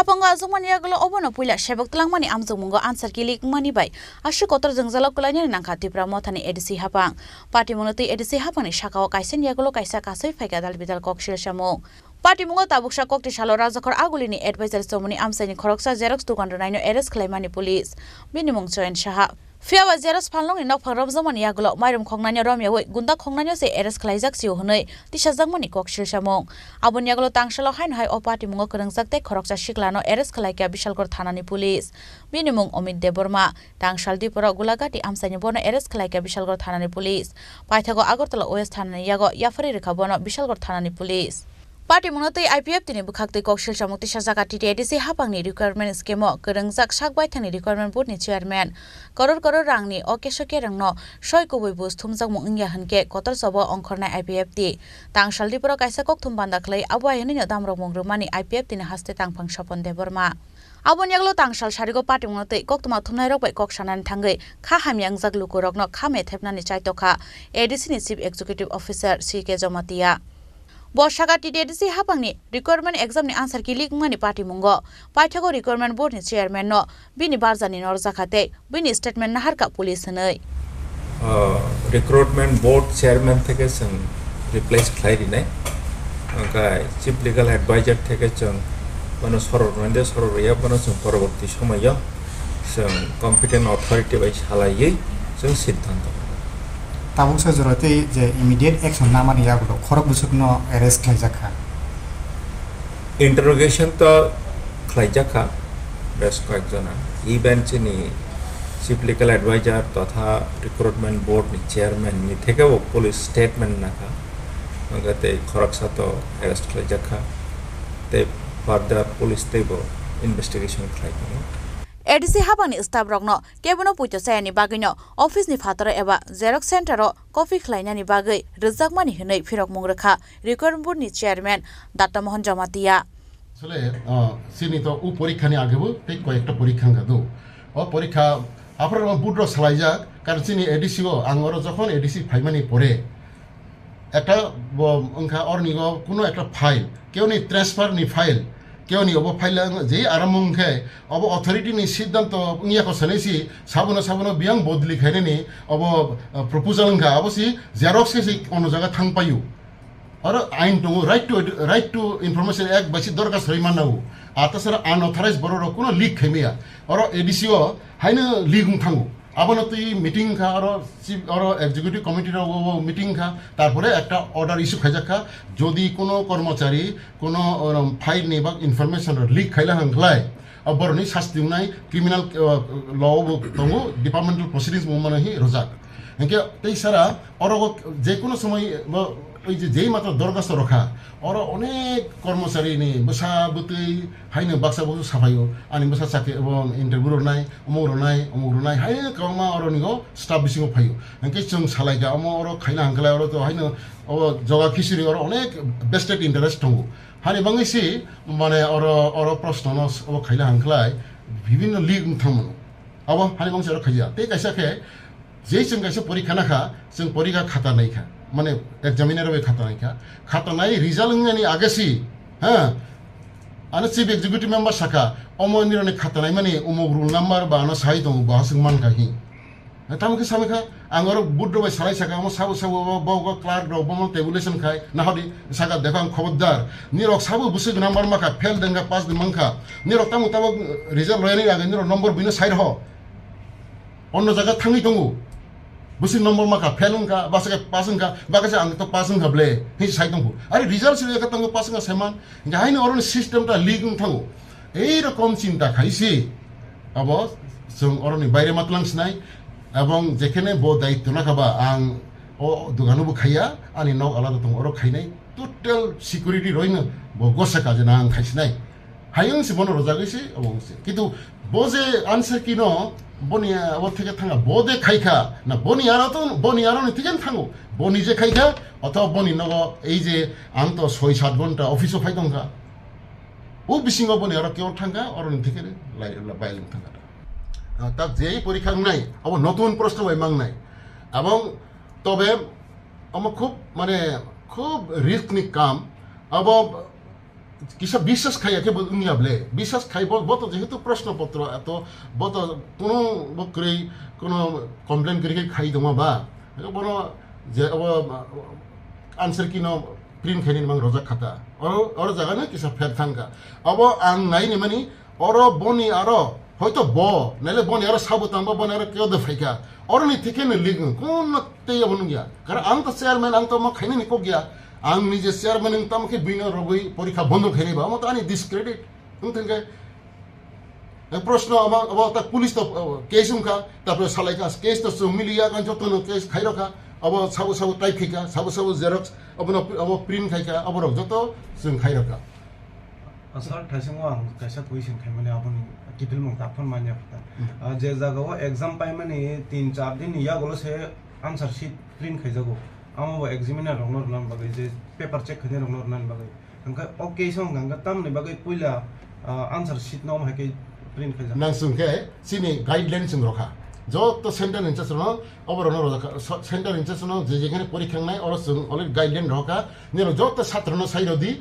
হাপাঙ্গ আজমানি আগলো অবন পুইলা সেবক তলাংমানি আমজুমুঙ্গ আনসার কিলিক মানি বাই আশি কতর জংজালাক কলাইনি নাংখা তিপ্রা মথানি এডিসি হাপাং পার্টি মনতি এডিসি হাপাংনি শাখাও কাইসেন ইয়াগলো কাইসা কাসই ফাইকা দাল বিদাল ককশিল সামুং পার্টি মুঙ্গ তাবুকসা ককটি সালো রাজাখর আগুলিনি এডভাইজার সমনি আমসাইনি খরকসা জেরক্স দোকান নাইনো এরেস্ট খালাইমানি পুলিশ বিনিমুং চয়ন Saha Fiawa jeros phalongni nok phangrab jamani aglo mairum khongnani romyawi gunda khongnani se eres khlaijak siu hunoi tisajangmani kokshil samung aboni aglo tangshalo hain hai opati mungo krangjak te khoroksa siklano eres khlaika bishalgor thanani police binimung omit deborma tangshal dipora gulagati amsaini bono eres khlaika bishalgor thanani police paithago agartala west thanani yago yafari rekha bono bishalgor thanani police Party monotoi IPF tini bukhakte kokshil samukti sajaka TTDC hapangni requirement scheme kerengjak sakbai thani requirement board ni chairman koror rangni okeshoke rangno soi kubui bus thumjak mung ingya hanke kotor sobo ongkhornai IPF ti tangshal dipro kaisa kok thum banda khlai abwai hini damrok mungrumani IPF tini haste tangphang sapon deborma aboni aglo tangshal sarigo party monotoi koktuma thumnai rok bai kok sanan thangai kha hamyang jak lukurokno khame thepnani chaitokha ADC ni chief executive officer CK Jomatia Boshaka TTDC hapangni requirement exam ni answer ki lik mani party mungo paithago requirement board ni chairman no bini barjani norja khate bini statement nahar ka police nei recruitment board chairman theke sing replace khlairi nai ka chief legal advisor theke chung bano soror nande soror ya bano chung poroborti somoyo sing competent authority bai salai sing siddhanto Tabuk sajorate je immediate action namani yagulo khorok busukno arrest khaijaka interrogation to khlaijaka bes koekjona even chini chief legal advisor totha recruitment board ni chairman ni thekeo police statement nakha agate khoroksa to arrest khaijaka te further police tebo investigation khlaijaka ADC habani staff rokno kebono puito sayani bagino office ni phatara eba xerox center ro coffee khlaina ni bagai rejakmani hinai phirok mungrakha requirement board ni chairman Data Mohan Jamatia আসলে সীমিত ও পরীক্ষা নিয়ে আগেও ঠিক কয়েকটা পরীক্ষা গাদু ও পরীক্ষা আপনার বুড্র সালাইজাক কারণ চিনি এডিসিও আঙর যখন এডিসি ফাইমানি পড়ে একটা অংখা অর্নিগ কোনো একটা ফাইল কেউ নি ট্রান্সফার নি ফাইল কেউ নি অব ফাইল যে আরাম অংখে অব অথরিটি নি সিদ্ধান্ত ইয়াকো সানেসি সাবনো বিয়াং বদলি খাইনে নি অব প্রপোজাল অংখা অবসি জেরক্স সে অন্য জায়গা থাং পাইও और आइन दङ राइट टू इनफरमेशन एक बासि दरखास्त हैमानांगौ आतासर अनअथराइज बरो कोनो लिक खैमिया और एडिसिओ हाइनो लिगुं थांगौ आबनो तुई मीटिंग खा और एग्जीक्यूटिव कमिटी मीटिंग खा तारपरे একটা অর্ডার ইস্যু খাইজাকা যদি কোনো কর্মচারী কোনো ফাইল নি বা ইনফরমেশন লিক খাইলা হাंखलाय बरनि শাস্তি নাই ক্রিমিনাল ল दङ ডিপার্টমেন্টাল প্রসিডিংস মমানহি রজাক একে তেই সারা और যে কোনো সময় ওই যে যেই মাত্র দরখাস্ত রখা ওর অনেক কর্মচারী নেই বসা বুতই হাইনো বাক্সা বসু সাফাইও আনি বসা চাকরি এবং ইন্টারভিউ নাই অমুক নাই হাই কমা ওর নিগো স্টাফ বিসিং ফাইও এনকে जों সালাইকা অম ওর খাইনা হাंखलाय ওর তো হাইনো ও জগা খিচুড়ি ওর অনেক বেস্টেড ইন্টারেস্ট দङ হানি বাংসি মানে ওর প্রশ্ন ও খাইনা হাंखलाय বিভিন্ন লিগ থামন अब हानि बांसि ओर खाइया ते काइसाखे जे जों काइसा परीक्षा नाखा जों परीक्षा खाता नायखा माने एग्जामिनार वे खाता नाय रिजाल्ट होनायनि आगेसि हाँ आरो चिफ एक्जिक्यूटिव मेम्बार साखा अमनिरनि खाता नाय माने उमुक रुल नाम्बार बा आनो साइ दङ बासों मानखाहि तामके सामेखा आं और बुद्ध बाय सालाय साखा आम साबो बावगा क्लार्क रो बमल टेबुलेशन खाय नाहदि साखा देखो आं खबरदार निरक साबो बुसुग नाम्बार माखा फेल देंगा पास दिन मंखा निरक तामु ताबो रिजाल्ट रयनि आगे निरक नम्बर बिनो साइड ह অন্য জায়গা থাঙি दङ बुसि नम्बर माखा फेल होनखा बासके पास होनखा बाकासे आं तो पास होनखाब्ले हि साइ दङ आरो रिजाल्ट सिलेका तंगो पास होनखा सेमान गाहायनि अरन सिस्टेमटा लिग थाङो এই রকম চিন্তা খাইছি अब जों अरनि বাইরে মাতलांसनाय এবং যেখানে ব দায়িত্ব নাখাবা आं ও দোকানবো খাইয়া आंनि नक आलादा दङ अर खाइनाय टोटल सिकिउरिटी रयनो ब गसका जेना आं खाइसनाय हायंसि बन रजागैसि अबंसि किन्तु बजे आनसार किनो बनिया अब থেকে থাঙ্গা বদে খাইখা না বনিয়ারো নিতিকেন থাঙ্গো বনি যে খাইখা অথবা বনি নগ এই যে আং তো 6-7 ঘন্টা অফিসও ফাইদংখা ও বিসিং বনিয়ারো কেউ থাঙ্গা অরনি থেকে বাইলিং থাঙ্গা তা যেই পরীক্ষা নাই अब নতুন প্রশ্ন বাইমাং নাই এবং তবে আমার খুব মানে খুব রিস্ক নি কাম अब কিসা বিশ্বাস খাইয়াকে উনিয়াবলে বিশ্বাস খাই বত যেহেতু প্রশ্নপত্র এত বত কোনো বকরেই কোনো কমপ্লেন করে খাই দমা বা বনো যে আনসার কিনো প্রিন্ট খাইনি মাং রজা খাতা ওর জায়গা কিসা ফের থাঙ্কা আং নাইনি মানে ওর বনি আরো হয়তো নাইলে বনি আরো সাবতাম বা বনি আরো কেউ দেখাইকা অরনি থেকে লিখ কোন তেয়া বনু গিয়া কারণ আং তো চেয়ারম্যান আং তো মা খাইনি নিকো গিয়া আং নিজে চেয়ারম্যান তামকে বিনা রবই পরীক্ষা বন্ধ খাইনিবা আমার তো আনি ডিসক্রেডিট থেকে প্রশ্ন আমার তা পুলিশ তো কেস উনকা তারপরে সালাইকা কেস তো মিলিয়া কান যত কেস খাই রাখা अब साबु साबु टाइप खाइका साबु जेरक्स अब प्रिन्ट खाइका अब जत जों खाइ राखा सर थाइसिङाव आं कायसा कुइसन खाइमाने आबुनि टिपिल मं ताफन मान्या फता जे जागाव एग्जाम पाइमाने 3-4 दिन यागोलसे आन्सार शीट प्रिन्ट खाइजागो आमाबो एग्जामिनार रंनर बागै जे पेपर चेक खाइने रंनर बागै अंका ओके सं गंगा तामने बागै पहिला आन्सार शीट नम हाके प्रिन्ट खाइजा नांसुंके सिनि गाइडलाइन जों रखा যত সেন্টার ইনচার্জ অবরণ সেন্টার ইনচার্জ যেখানে পরীক্ষা নাই ওর অলরেডি গাইডলাইন রকা যত ছাত্র সাইড দি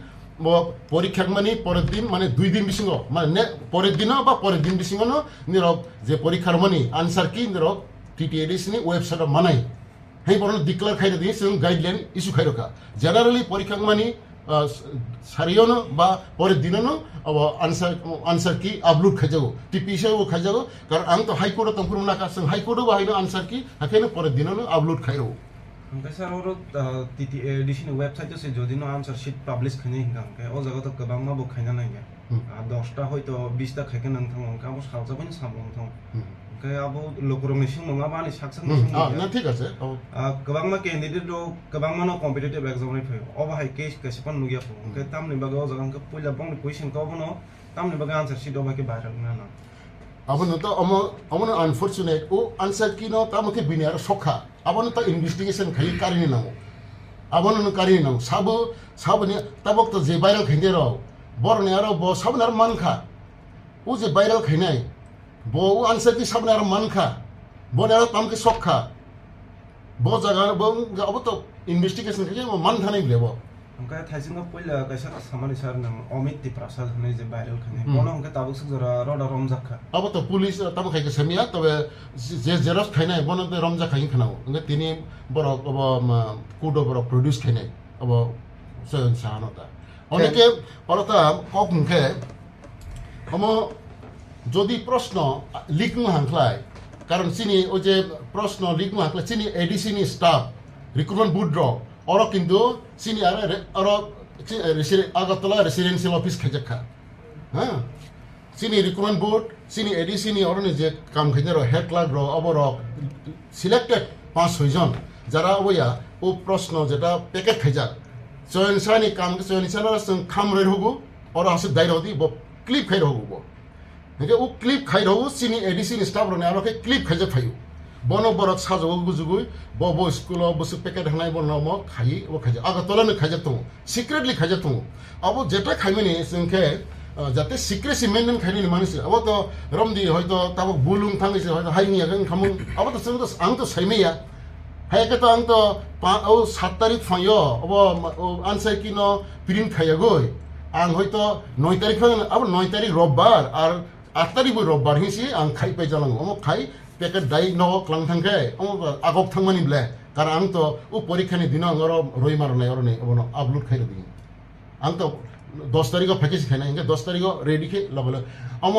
পরীক্ষা মানে পরের দিন মানে 2 দিন বিসঙ্গ মানে পরের দিন বা পরের দিন বিসঙ্গ নিরব যে পরীক্ষার মানে আনসার কি নিরব টিটিএডিসি নি ওয়েবসাইট মানাই হেই বরণ ডিক্লেয়ার খাই দিয়ে গাইডলাইন ইস্যু খাই রকা জেনারেলি পরীক্ষা মানে সারিও বা পরের দিনও अब आंसर की अपलोड खाइजागो टिपिसे वो खाइजागो कारण आं तो हाई कोर्ट तंपुर नाका जों हाई कोर्ट बाहायनो आंसर की हाकेनो परे दिनानो अपलोड खाइरो ओमफ्राय सार और टिटिएडिसि नि वेबसाइट से जदिनो आंसर शीट पाब्लिश खाइने हिंगा ओमफ्राय ओ जागा तो गोबां माबो खाइना नायगा 10टा हयतो 20टा खाइगोन नोंथां ओमफ्राय आबो सावजाबैनो साबो नोंथां ओमफ्राय आबो लोकरंनि सिं नङा बानि साकसन ना ठीक আছে गोबां मा कैंडिडेट दो गोबां मानो कम्पिटिटिव एग्जाम नि फयो अब हाय केस केसपन नुगिया फो ओमफ्राय तामनि बागाव जागांखौ पहिला बंनि क्वेश्चन का बनो तामनि बागा आंसर शीट बाके भाइरल ना abon to amon unfortunate o answer ki no tamke biniar sokha abon to investigation khai karini namo abon no karini namo sabo ni tabok to je viral khainde ro bor ne aro bo sabnar mankha o je viral khainai bo o answer ki sabnar mankha bo ne aro tamke sokha bo jaga bo abo to investigation khai mo man thanai lebo ओमफ्राय थाइजिङाव पहिला कायसा सामानि सार नाम अमित प्रसाद होननाय जे भाइरल खाने बनो ओमफ्राय ताबुक जरा रडा रमजाखा अब तो पुलिस तब खाइके समिया तबे जे जेरस खाइनाय बनो ते रमजा खाइ खानाव ओंगे तिनि बरो अब कुडो बरो प्रोड्यूस खाइनाय अब सयन सानता अनेके परता कखुंखे हम যদি প্রশ্ন লিখনো হাংख्लाय कारण सिनि ओ जे प्रश्न लिखनो हांख्लाय सिनि एडिसि नि स्टाफ रिक्रुटमेंट बोर्ड रो और किंतु सिनी और आगरतला रेसिडेंशियल ऑफिस खाइजाखा हाँ सिनी रिक्रुटमेंट बोर्ड सिनी एडिसि नि और जे काम खाइने रो हेड क्लार्क रो अब रो सिलेक्टेड 5-6 जन যারা ওয়া ও প্রশ্ন যেটা প্যাকেট খাইজা চয়নসানি কাম চয়নসানা जों খাম রে হগু और হাসে দাইর হদি ব ক্লিপ খাই হগু ব হেকে ও ক্লিপ খাই হগু সিনি এডিসি नि स्टाफ रो ने आरो क्लिप खाइजा फायु बनो बरक साजो गुजुगुय बो स्कुल बस पैकेट हनाय बनो म खाइ ओ खाइजा आगरतला खाइजा तो सिक्रेटली खाइजा तो अब जेटा खाइमेनि जोंखे जाते सिक्रेसी मेनटेन खाइनि मानसि अब तो रमदि हयतो ताबो बुलुं थांगैसे हयतो हाइनिया गन खामु अब तो जों तो आं तो साइमेया हायके तो आं तो 7 तारिख फायो अब आनसार किनो प्रिन्ट खाइयागय आं हयतो 9 तारिख अब 9 तारिख रविवार और 8 तारिख रविवार हिसि आं खाइ पाइ जालांगो हम खाइ पैकेट दाई न क्लां थांखे आगक थांमानि ब्ले कारण आं तो ओ परीक्षानि दिन आं रय मारनाय और नै अब अपलोड खाइ दि आं तो 10 तारिख पैकेज खाइना इनके 10 तारिख रेडी खे लबल अम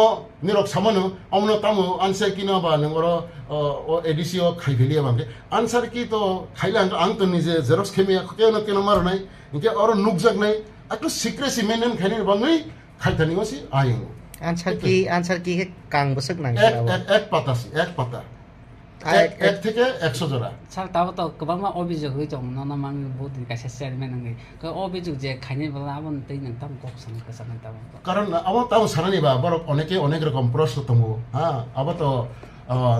निरक सामानो अमनो तामो आनसार किना बा नंगर ओ एडिसिओ खाइ भेलिया बांके आनसार की तो खाइला आं तो निजे जेरक्स खेमिया केनो केनो मारनाय इनके और नुकजाक नै आकु सिक्रेसी मेनटेन खाइनि बाङै खाइथानिगोसि आइंगो आंसार की के कांग बसक नांग एक पाता एक থেকে 100 জোড়া স্যার তাও তো গোबांमा অভিযোগ হই জং না মান বহুত কাছে চেয়ারম্যান নঙ্গে ক অভিযোগ যে খাইনে বলা আবন তৈ নং তাম কক সান কাসান তাম কারণ আবার তাও সারানি বা বড় অনেক রকম প্রশ্ন তমু হ্যাঁ আবার তো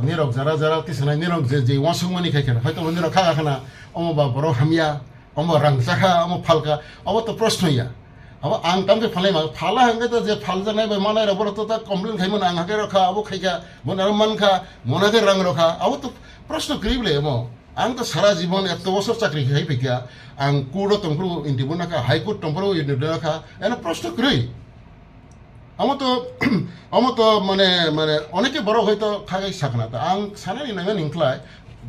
নিরক যারা তিসনাই নিরক যে ওয়াসুমানি খাইখানা হয়তো নিরক খাখানা অম বা বড় হামিয়া অম রাংজাখা অম ফালকা আবার তো প্রশ্ন ইয়া अब आं तामके फालाय मा फाला हंगे तो जे फाल जानाय बे मानाय रबर तो कमप्लेन खाइमोन आं हाके रखा अब खाइका मोनार मानखा मोनाके रंग रखा अब तो प्रश्न क्रिबले मो आं तो सारा जीवन एत बছর চাকরি खाई फैया आं कोर्टो तंफ्रो इंटिबो नाका हाईकोर्ट तंफ्रो इंटिबो नाका एना प्रश्न करै আমার তো মানে মানে অনেকে বড় হয়তো খাগাই সাকনা তো আং সানানি নাঙ্গা নিংক্লায়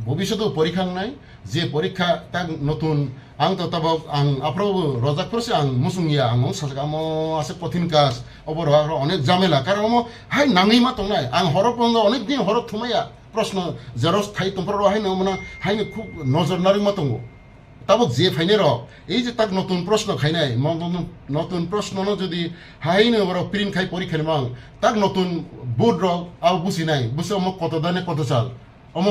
ভবিষ্যতেও পরীক্ষা নাই যে পরীক্ষা তাক নতুন আং তো তব আং আপ্রাবো রজাক পরসে আং মুসুংইয়া আং সাসক আম আছে কঠিন কাজ অবর অনেক ঝামেলা কারণ আম হাই নাঙি মা তংনাই আং হরপ অনেক দিন হরপ থুমাইয়া প্রশ্ন জেরক্স খাই তম্পর হাই না হাইনে খুব নজর নারি মা তঙ্গো তাবক যে ফাইনে রক এই যে তাক নতুন প্রশ্ন খাইনাই নতুন প্রশ্ন যদি হাইনে বড় প্রিন্ট খাই পরীক্ষা নিমাং তাক নতুন বোর্ড রক আও বুঝি নাই বুঝে অমক কত দানে কত চাল অম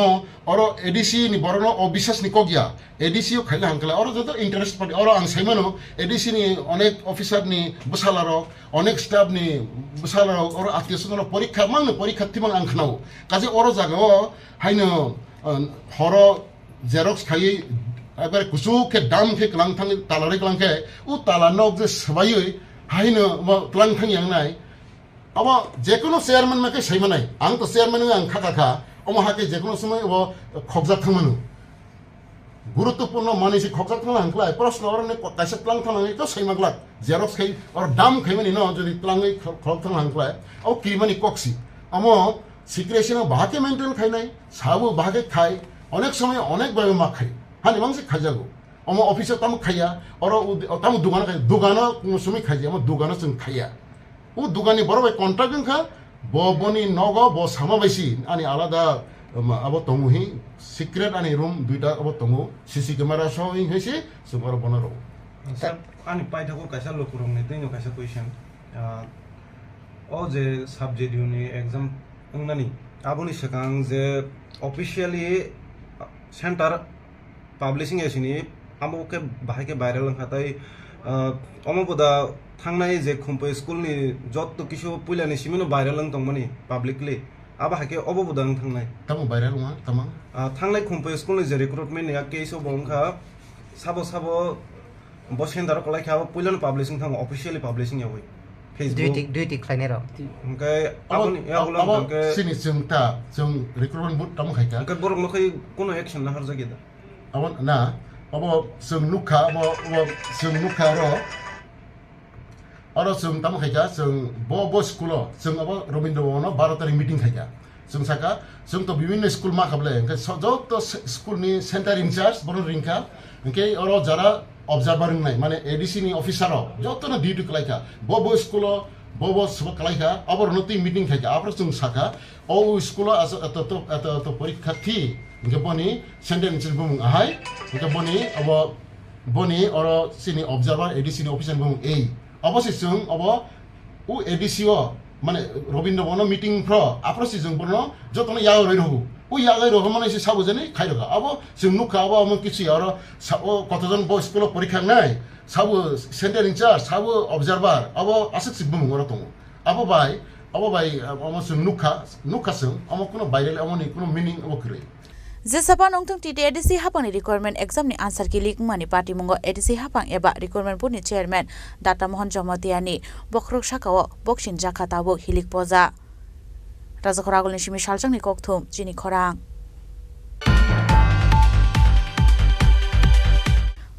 অর এডিসি নি বড় অবিশ্বাস নি কগিয়া এডিসিও খাইলে হাঙ্কলা অর যত ইন্টারেস্ট পার্টি অর আং সাইমানো এডিসি নি অনেক অফিসার নি বসালা রক অনেক স্টাফ নি বসালা রক অর আত্মীয় স্বজন পরীক্ষা মাং পরীক্ষার্থী মাং আং খানাও কাজে অর জায়গাও হাইনো হর জেরক্স খাই একবারে কুসুকে দাম খে ক্লাং থাং তালারে ক্লাং খে ও তালানক যে সবাই হাইনো ক্লাং থাং ইয়াংনাই আবার যে কোনো চেয়ারম্যান মাকে সাইমানাই আং তো চেয়ারম্যান আং খাকা খা অম হাকে যে কোনো সময় ও খবজাক থামানো গুরুত্বপূর্ণ মানিসি খবজাক থামা হাংক্লায় প্রশ্ন অরনে কাইসে ক্লাং থামাই তো সাইমাগলাক জেরক্স খাই আর দাম খাইমানি ন যদি ক্লাংই খব থামা হাংক্লায় ও কি মানি কক্সি আম সিক্রেশন বাহাকে মেনটেন খাই নাই সাবু বাহাকে খাই অনেক সময় অনেক ভাবে মা খাই হানি মাংসে খাইজাগো অম অফিসে তাম খাইয়া অর তাম দোকান খাই দোকানো কোনো সময় খাইজি আমার দোকানো जों খাইয়া ও দোকানি বড় ভাই কন্ট্রাক্ট খা বনি নগ ব সামাবাইসি আনি আলাদা আবো তমুহি সিক্রেট আনি রুম দুইটা আবো তমু সিসি ক্যামেরা সহিং হইছে সুমার বনার স্যার আনি পাইথাকো কাইসা লকুরং নে তৈনো কাইসা কুইশন ও যে সাবজেক্ট ইউনি एग्जाम अंगनानि आबुनि सिगां जे अफिशियली सेन्टार पाब्लिशिं एसिनि आमोके बाहायके भाइरेल ओंखारथाय अमबोदा थांनाय जे खुम्पे स्कुलनि जत्त किसु पुइलानि सिमिनो भाइरेल दंमोनि पाब्लिकलि आबा हाके अबोबोदा थांनाय तामो भाइरेल मा तामा थांनाय खुम्पे स्कुलनि जे रिक्रुटमेन्ट या केसो बंखा साबो ब सेन्टार कलायखा पुइलानि पाब्लिशिं थां अफिशियली पाब्लिशिं यावै दुइटिक फाइनेर ओमफ्राय आबुनि यागुला ओमफ्राय सिनि जों रिक्रुटमेन्ट बुट तामो खायका ओमफ्राय बरं नखै कोनो एक्शन ना हरजा गेदा अब ना अब जों नुखा जों नुखा र जों ताम खायका जों ब स्कुल जों अब रवीन्द्र भवन 12 तारिख मिटिं खायका जों साका जों तो विभिन्न स्कुल मा खाबले जत स्कुलनि सेन्टार इनचार्ज बर रिंका ओंके अर जरा ऑब्जर्वर नाय माने एडीसी नि ऑफिसर जतनो डियूटी कलायका ब स्कुल ब सब कलायका अबर नति मिटिं खायका आपर जों साका ओ स्कुल एत परीक्षार्थी ओंके बनि सेन्टार इनचार्ज बुं आहाय ओंके बनि अब बनि अर सिनि ऑब्जर्वर एडीसी नि ऑफिसर बुं ए अबसे जों अब उ एडीसी माने रवीन्द्र भवन मिटिं फ्र आप्रसि जों बनो जतनो याग रहि रहु उ याग रहि माने से साबो जने खाइरगा अब जों नुखा अब हम किछि आरो कतजन ब स्कुल परीक्षा नाय साबो सेन्टार इनचार्ज साबो ऑब्जर्वर अब आसक्सि बुं रतम अब भाई अब जों नुखा जों हम कोनो भाइरेल अमनि कोनो मिनिं अब करे जे सभा नंथं टिटे एडीसी हापांनि रिक्वायरमेंट एग्जाम नि आन्सार कि लिक मानि पार्टी मंग एडीसी हापां एबा रिक्वायरमेंट बोर्ड नि चेयरमैन डाटा मोहन जमतियानि बख्रक शाखाव बक्सिन जाखाताबो हिलिक पजा राजखरागलनि सिमि सालजंनि कक्थुम जिनि खरां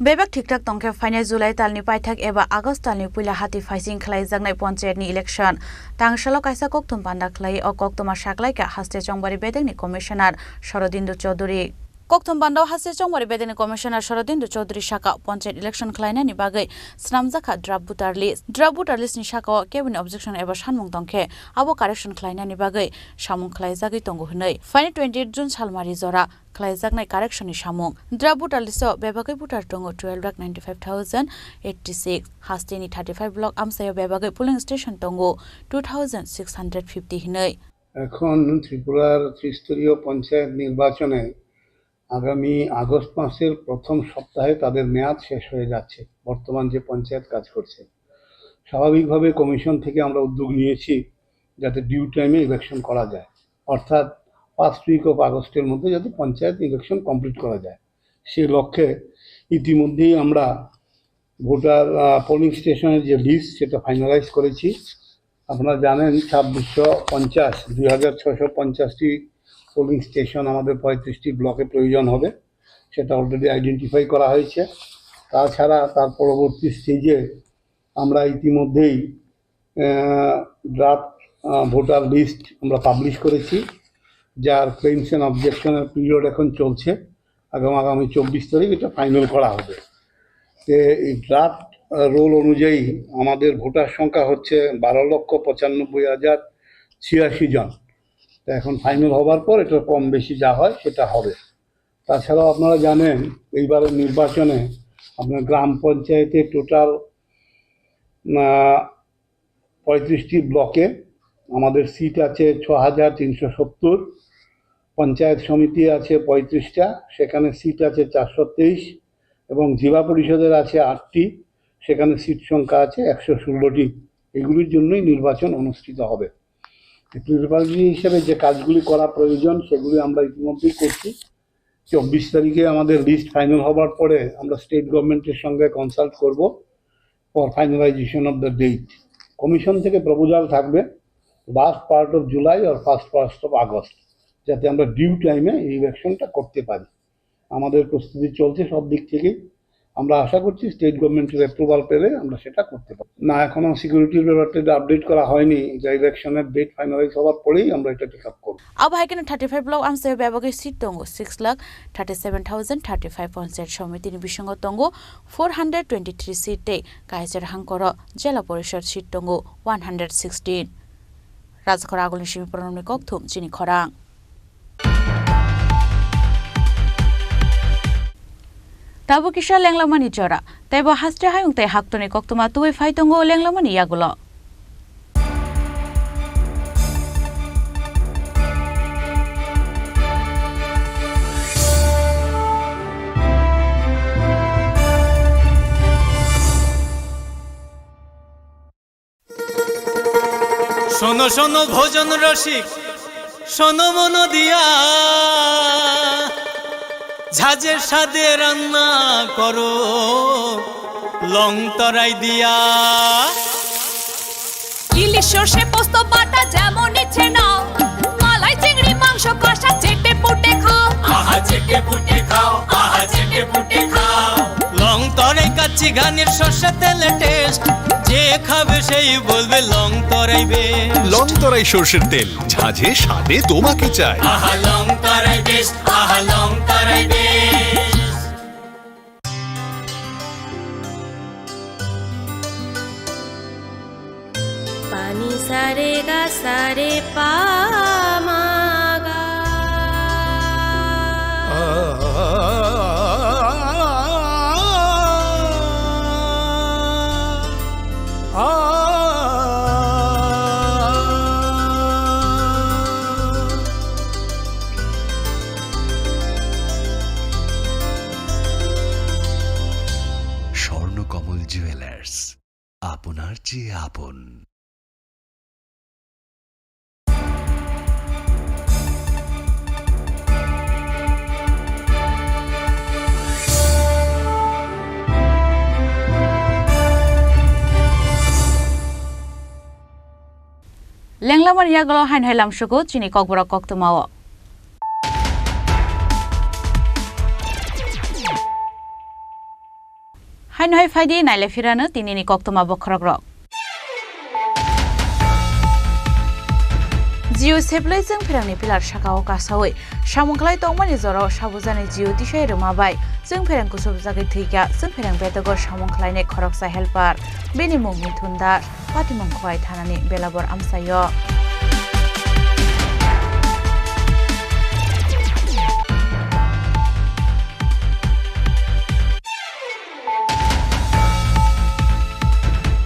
बेबाक ठीकठाक तंखे फाइनाल जुलाई तालनि पाइथाक एबा आगस्ट तालनि पुइला हाति फाइसिं खलायजागनाय पन्चायतनि इलेक्शन तांगसालाव कायसा कक्थुम पान्दा खलाय अ कक्थुमा साकलायका हास्ते चंबारि बेदेंनि कमिशनार शरदिन्दु चौधुरी कक्थुम बान्दाव हास्ते चंबारि बेदेंनि कमिशनार शरदिन्दु चौधुरी शाखा पन्चायत इलेक्शन खलायनायनि बागै स्नामजाखा ड्राफ्ट भोटार लिस्टनि शाखाव केबिनेट ऑब्जेक्शन एबा सानमुं तंखे आबो कारेक्शन खलायनायनि बागै सामुं खलायजागै तंगु हनै फाइने 28 जुन सालमारि जरा खलायजागनाय कारेक्शननि सामुं ड्राफ्ट भोटार लिस्टआव बेबागै भोटार दङ 12,95,086 हास्तेनि 35 ब्लक आमसायाव बेबागै पोलिंग स्टेशन दङ 2,650 हनै এখন ত্রিপুরার ত্রিস্তরীয় পঞ্চায়েত নির্বাচনে আগামী আগস্ট মাসের প্রথম সপ্তাহে তাদের মেয়াদ শেষ হয়ে যাচ্ছে বর্তমান যে পঞ্চায়েত কাজ করছে স্বাভাবিকভাবে কমিশন থেকে আমরা উদ্যোগ নিয়েছি যাতে ডিউ টাইমে ইলেকশন করা যায় অর্থাৎ ফার্স্ট উইক অফ আগস্টের মধ্যে যাতে পঞ্চায়েত ইলেকশন কমপ্লিট করা যায় সেই লক্ষ্যে ইতিমধ্যেই আমরা ভোটার পোলিং স্টেশনের যে লিস্ট সেটা ফাইনালাইজ করেছি আপনারা জানেন 2650 2650টি পোলিং স্টেশন আমাদের 35টি ব্লকে প্রয়োজন হবে সেটা অলরেডি আইডেন্টিফাই করা হয়েছে। তাছাড়া তার পরবর্তী স্টেজে আমরা ইতিমধ্যেই ড্রাফট ভোটার লিস্ট আমরা পাবলিশ করেছি, যার ক্লেমস অ্যান্ড অবজেকশনের পিরিয়ড এখন চলছে। আগামী 24 তারিখ এটা ফাইনাল করা হবে। এই ড্রাফট রোল অনুযায়ী আমাদের ভোটার সংখ্যা হচ্ছে 12,95,086 জন। তা এখন ফাইনাল হবার পর এটা কম বেশি যা হয় সেটা হবে। তাছাড়াও আপনারা জানেন এইবারের নির্বাচনে আপনার গ্রাম পঞ্চায়েতে টোটাল 35টি ব্লকে আমাদের সিট আছে 6,370, পঞ্চায়েত সমিতি আছে 35টা, সেখানে সিট আছে 423, এবং জেলা পরিষদের আছে 8টি, সেখানে সিট সংখ্যা আছে 116টি। এগুলির জন্যই নির্বাচন অনুষ্ঠিত হবে। প্রিন্সিপালিটি হিসেবে যে কাজগুলি করা প্রয়োজন সেগুলি আমরা ইতিমধ্যেই করছি। 24 তারিখে আমাদের লিস্ট ফাইনাল হবার পরে আমরা স্টেট গভর্নমেন্টের সঙ্গে কনসাল্ট করব for finalisation of the date. Commission থেকে প্রপোজাল থাকবে লাস্ট পার্ট অফ জুলাই আর ফার্স্ট পার্ট অফ আগস্ট, যাতে আমরা ডিউ টাইমে এই ইলেকশনটা করতে পারি। আমাদের প্রস্তুতি চলছে সব দিক থেকেই। আমরা আশা করছি স্টেট গভর্নমেন্টের অ্যাপ্রুভাল পেলে আমরা সেটা করতে পারি। না, এখনো সিকিউরিটির ব্যাপারটা আপডেট করা হয়নি। যে ইলেকশনের ডেট ফাইনালাইজ হওয়ার পরেই আমরা এটা টেক আপ করব। अब हाइकेन 35 ब्लॉक आमसे बेबगे सीट दंगो 6,37,035 पंचायत समिति नि बिसंग दंगो 423 सीट कायजर हांकर जिला परिषद सीट दंगो 116। राजखर आगुलनि सिमी प्रनमनि ककथुम जिनि खरां ताबो किसा लेंलामानि जरा तैबो हास्टे हायुं तै हाक्तनि ककथुमा तुबै फाइतंगो लेंलामानि यागुलो শোনো শোনো ভোজন রসিক, শোনো মন দিয়া, ঝাঁঝের স্বাদে রান্না করো লং তরাই দিয়া। ইলিশ সর্ষে পোস্ত বাটা যেমন ইচ্ছে নাও, মালাই চিংড়ি মাংস কষা চেটে পুটে খাও, আহা চেটে পুটে খাও, আহা চেটে পুটে খাও। লং তরাই কাচ্চি ঘানির সর্ষে তেলে টেস্ট, যে খাবে সেই বলবে লং তরাই বেশ। লং তরাই সর্ষের তেল, ঝাঁঝে স্বাদে তোমাকে চাই। আহা লং তরাই বেশ, আহা লং তরাই বেশ। পানি সারে গা সারে পামাগা স্বর্ণকমল জুয়েলার্স, আপনার চেয়ে আপন। लेंलामानि यागुलो हाइन हाइलाम सुगु चिनि ककबरा ककथुमाओ हाइन हाइ फाइदि नाइले फिरानो तिनिनि ककथुमा बखरग्र जिउ सेप्लाइजों फेरांनि पिलार साकाओ कासावै सामुंख्लाय तंमानि जराव साबुजानि जिउ दिशाय रोमाबाय जों फेरांखौ सबजागै थैगा जों फेरां बेदगर सामुंख्लायनि खरकसा हेल्पार बेनि मुं मिथुनदार पाटिमंखवाय थानानि बेलाबर आमसायो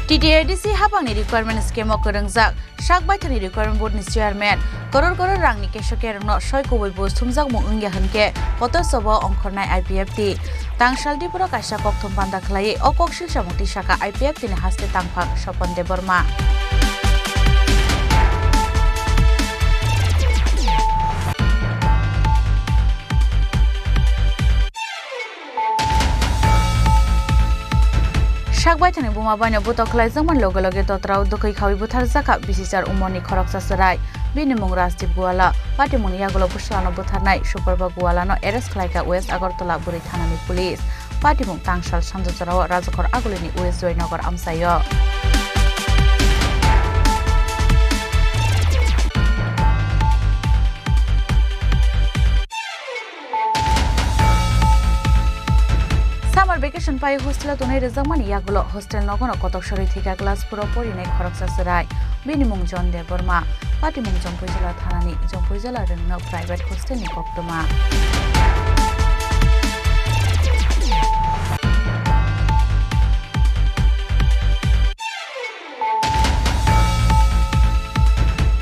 टीटीआईडीसी हाबांनि रिक्वायरमेंट स्कीम करंजाक साकबायथानि रिक्वायरमेंट बोर्डनि चेयारमैन करोड़ करोड़ रांनि केशकेरनो सयकबै बुस्थुमजाक मुंगे हनके कतसब अंखरनाय आईपीएफटी तांगशालदिपुरा कायसा ककथुम बान्दा खलायै अककशिल सामुति शाखा आईपीएफटीनि हास्ते तांफाक सपन देबबर्मा साकबायथानि बुमा बायनो बुतखलायजों मान लगे लगे तत्राव दुखै खावै बुथार जाखा बिसिचार उमरनि खरकसा सराय বিনিমং রাজদীপ গোয়ালা পাটিমুং ইয়াগুলো পুষ্লানো বুথারনাই সুপারবা গোয়ালানো এরেস্ট খালাইকা ওয়েস্ট আগরতলা বুড়ি থানানি পুলিশ পাটিমুং তাংসাল সানজাজরাও রাজখর আগুলিনি ওয়েস্ট জয়নগর আমসাইয় সামার ভেকেশন পাই হোস্টেল তোনাই রেজাকমান ইয়াগুলো হোস্টেল নগন কতক সরি থেকে ক্লাস পুরো পরিনাই খরকসা সরাই বিনিমং জন দেব বর্মা পাটিমুং জম্পুই জেলা থানানি জম্পুই জেলা রংন প্রাইভেট হোস্টেলনি কক্তমা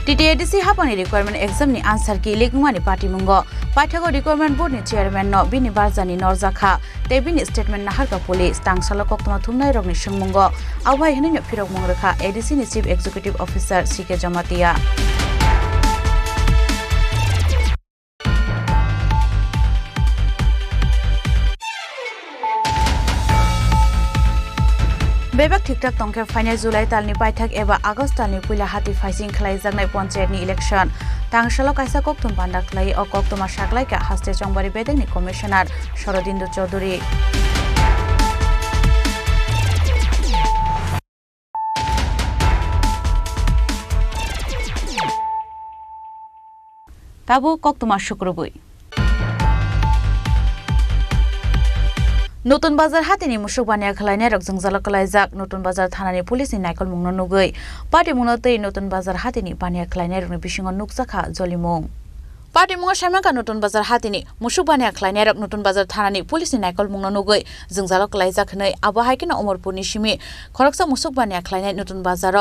টিটিএডিসি হাপানি রিকোয়ারমেন্ট एग्जाम नि आंसर की लेगमानि पार्टीमुंग पाठ्यको रिक्वायरमेंट बोर्ड नि चेयरमैन न बिनि बारजानि नरजाखा ते बिनि स्टेटमेंट नाहारका पुलिस तांसाल कक्तमा थुमनाय रगनि सुंमुंग आवहाय हनिनो फिरक मंगरखा एडिसि नि chief executive officer CK Jamatia बेबाक ठीकठाक तंखे फाइनल जुलाई तालनि पाइथाक एबा आगस्ट तालनि पुइला हाति फाइसिं खलाइजानाय पन्चायतनि इलेक्शन तांसालो काइसा कक्तुम बान्दाख्लाय अ कक्तुमा साख्लायका हास्ते चंबारि बेदेनि कमिशनार शरदिन्दु चौधुरी ताबु कक्तुमा शुक्रबुई নতুন বাজার হাতিনি মুসুক বানিয়া খালাইনাय रक जोंजाल कलाइजाक नতুন बाजार थानानि पुलिसनि नायकल मुंनो नुगै पार्टी मुंनोतै नতুন बाजार हातिनि बानिया खालाइनाय रकनि बिसिङाव नुकजाखा जलिमुं पार्टी मुंगा सामाका नতুন बाजार हातिनि मुसुक बानिया खालाइनाय रक नতুন बाजार थानानि पुलिसनि नायकल मुंनो नुगै जोंजाल कलाइजाखनै आबहायकिन अमरपुरनि सिमि खरकसा मुसुक बानिया खालाइनाय नতুন बाजार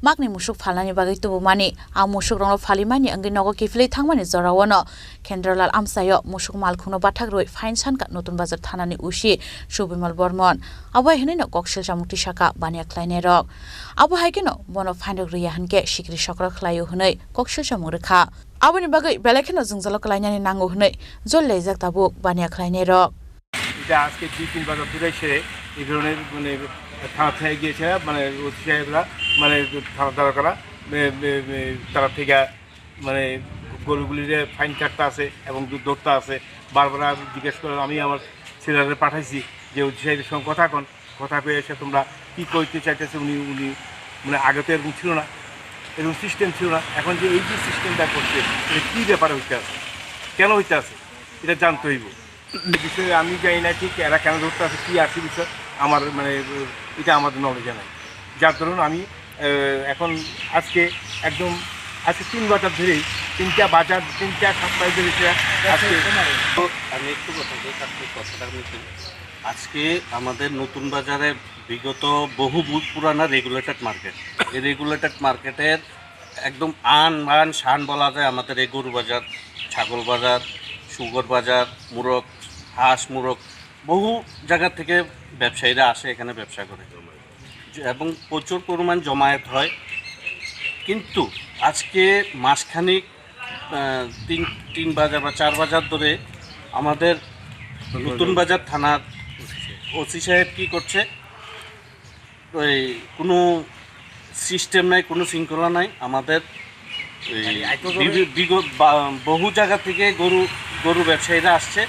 माकनि मुसुक फालनानि बागै तुबुमानि आ मुसुक रंग फालिमानि अंगि नगो किफिलै थांमानि जरावनो केन्द्रलाल आमसायो मुसुक मालखुनो बाथाग्रय फाइन सानका नতুন बाजार थानानि उसि सुबिमल बर्मन आबहाय हनैनो कक्सिल जामुक्ति शाखा बानिया खालाइनाय रक आबहायकिन बन फाइन रिया हनके सिक्रि सक्र खलायो हनै कक्सिल जामुरखा आबनि बागै बेलेखेनो जोंजाल कलाइनानि नांगौ हनै जल लेजाक ताबुक बानिया खालाइनाय रक এটা আজকে 2-3 বছর ধরে সেরে এই ধরনের মানে থানা থেকে গিয়েছে মানে ওসিআইরা মানে থানা দ্বারা করা তারা থেকে মানে গরুগুলির ফাইন কাটতে আছে এবং দুধ ধরতে আছে বারবার আমি জিজ্ঞেস করে আমি আমার ছেলেদের পাঠাইছি যে ওসিআইদের সঙ্গে কথা কয়ে এসে তোমরা কী করতে চাইতেছে উনি মানে আগে তো এরকম ছিল না এরকম সিস্টেম ছিল না এখন যে এই যে সিস্টেমটা করছে এটা কী ব্যাপারে হইতে আছে কেন হইতে আছে এটা জানতে হইব বিষয়ে আমি জানি না ঠিক এরা কেন ধরতে আছে কী আছে বিষয় আমার মানে এটা আমাদের নলেজে নাই যার ধরুন আমি এখন আজকে 3 বছর ধরেই 3টা বাজার 3টা সপ্তাহ ধরে আজকে আমি একটু কথাটা বলছি আজকে আমাদের নতুন বাজারে বিগত বহু পুরানা রেগুলেটেড মার্কেট এই রেগুলেটেড মার্কেটের একদম আন শান বলা যায় আমাদের এই গরু বাজার ছাগল বাজার সুগর বাজার মুরগ হাঁস মুরগ বহু জায়গা থেকে ব্যবসায়ীরা আসে এখানে ব্যবসা করে এবং প্রচুর পরিমাণ জমায়েত হয় কিন্তু আজকে মাসখানিক 3 বাজার বা 4 বাজার ধরে আমাদের নতুন বাজার থানার ওসি সাহেব কী করছে ওই কোনো সিস্টেম নাই কোনো শৃঙ্খলা নাই আমাদের বহু জায়গা থেকে গরু ব্যবসায়ীরা আসছে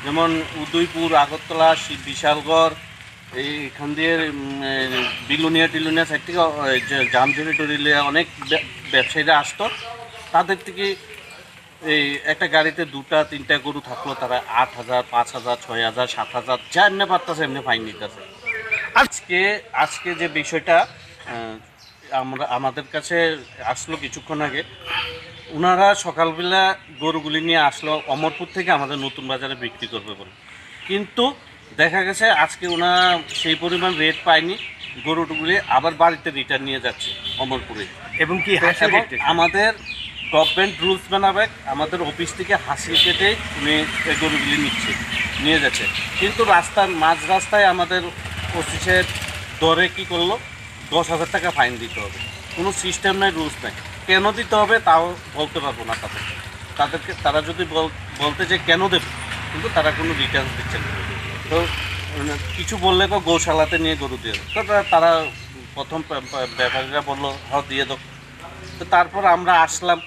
যেমন উদয়পুর আগরতলা বিশালগড় এইখান দিয়ে বিলুনিয়া সাইড থেকে জামজুরি টরিলে অনেক ব্যবসায়ীরা আসতো তাদের থেকে এই একটা গাড়িতে 2-3টা গরু থাকলো তারা 8,000 5,000 6,000 7,000 যা এমনি পারতেছে এমনি ফাইন নিতেছে আজকে যে বিষয়টা আমাদের কাছে আসলো কিছুক্ষণ আগে ওনারা সকালবেলা গরুগুলি নিয়ে আসলো অমরপুর থেকে আমাদের নতুন বাজারে বিক্রি করবে বলে কিন্তু দেখা গেছে আজকে ওনারা সেই পরিমাণ রেট পায়নি গরুগুলি আবার বাড়িতে রিটার্ন নিয়ে যাচ্ছে অমরপুরে এবং কি আমাদের গভর্নমেন্ট রুলস বানাবে আমাদের অফিস থেকে হাসি কেটে উনি গরুগুলি নিয়ে যাচ্ছে কিন্তু মাঝ রাস্তায় আমাদের ওসি সাহেব দরে কী করলো 10,000 টাকা ফাইন দিতে হবে কোনো সিস্টেম নাই রুলস নাই কেন দিতে হবে তাও বলতে পারবো না তাদেরকে তারা যদি বলতে যে কেন দেবে কিন্তু তারা কোনো রিটার্ন দিচ্ছে না তো কিছু বললে তো গৌশালাতে নিয়ে গরু দিয়ে তো তারা প্রথম ব্যাপারীরা বললো দিয়ে দাও তো তারপর আমরা আসলাম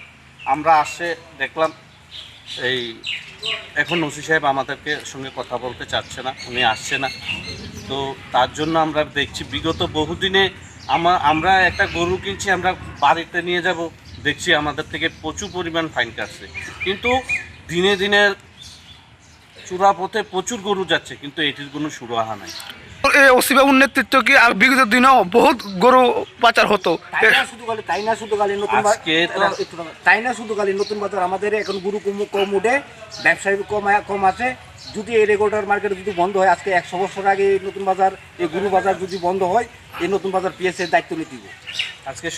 আমরা আসে দেখলাম এই এখন ওসি সাহেব আমাদেরকে সঙ্গে কথা বলতে চাচ্ছে না, উনি আসছে না। তো তার জন্য আমরা দেখছি বিগত বহুদিনে আমরা একটা গরু কিনছি, আমরা বাড়িতে নিয়ে যাব, দেখছি আমাদের থেকে প্রচুর পরিমাণ ফাইন কাটছে। কিন্তু দিনে দিনে চূড়াপথে প্রচুর গরু যাচ্ছে, কিন্তু এটির কোনো সুরাহা নাই। ওসিবাবুর নেতৃত্ব কি আর বিগত দিনেও বহুত গরু পাচার হতো। তাই না শুধু খালি নতুন বাজার আমাদের এখন গরু কম উঠে, ব্যবসায়ী কম আছে। যদি এই রেগুলেটর মার্কেট যদি বন্ধ হয়, আজকে 100 বছর আগে এই নতুন বাজার, এই গরু বাজার যদি বন্ধ হয়, এই নতুন বাজার পিএসের দায়িত্ব নিতে হবে। আজকে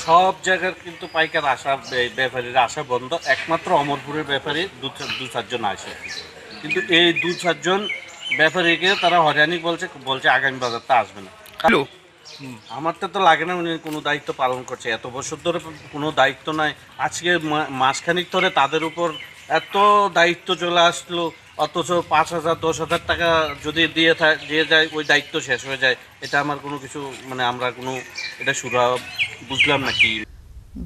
সব জায়গার কিন্তু পাইকার আসা, ব্যাপারীরা আসা বন্ধ, একমাত্র অমরপুরের ব্যাপারী 2-4 জন আসে। কিন্তু এই 2-4 জন ব্যাপারীকে তারা হয়রানি বলছে আগামী বাজারটা আসবে না। আমার তো লাগে না উনি কোনো দায়িত্ব পালন করছে, এত বছর ধরে কোনো দায়িত্ব নাই। আজকে মাসখানিক ধরে তাদের উপর এত দায়িত্ব চলে আসলো, অথচ 5,000 10,000 টাকা যদি দিয়ে যায় ওই দায়িত্ব শেষ হয়ে যায়। এটা আমার কোনো কিছু আমরা কোনো এটা সুরা বুঝলাম না কি।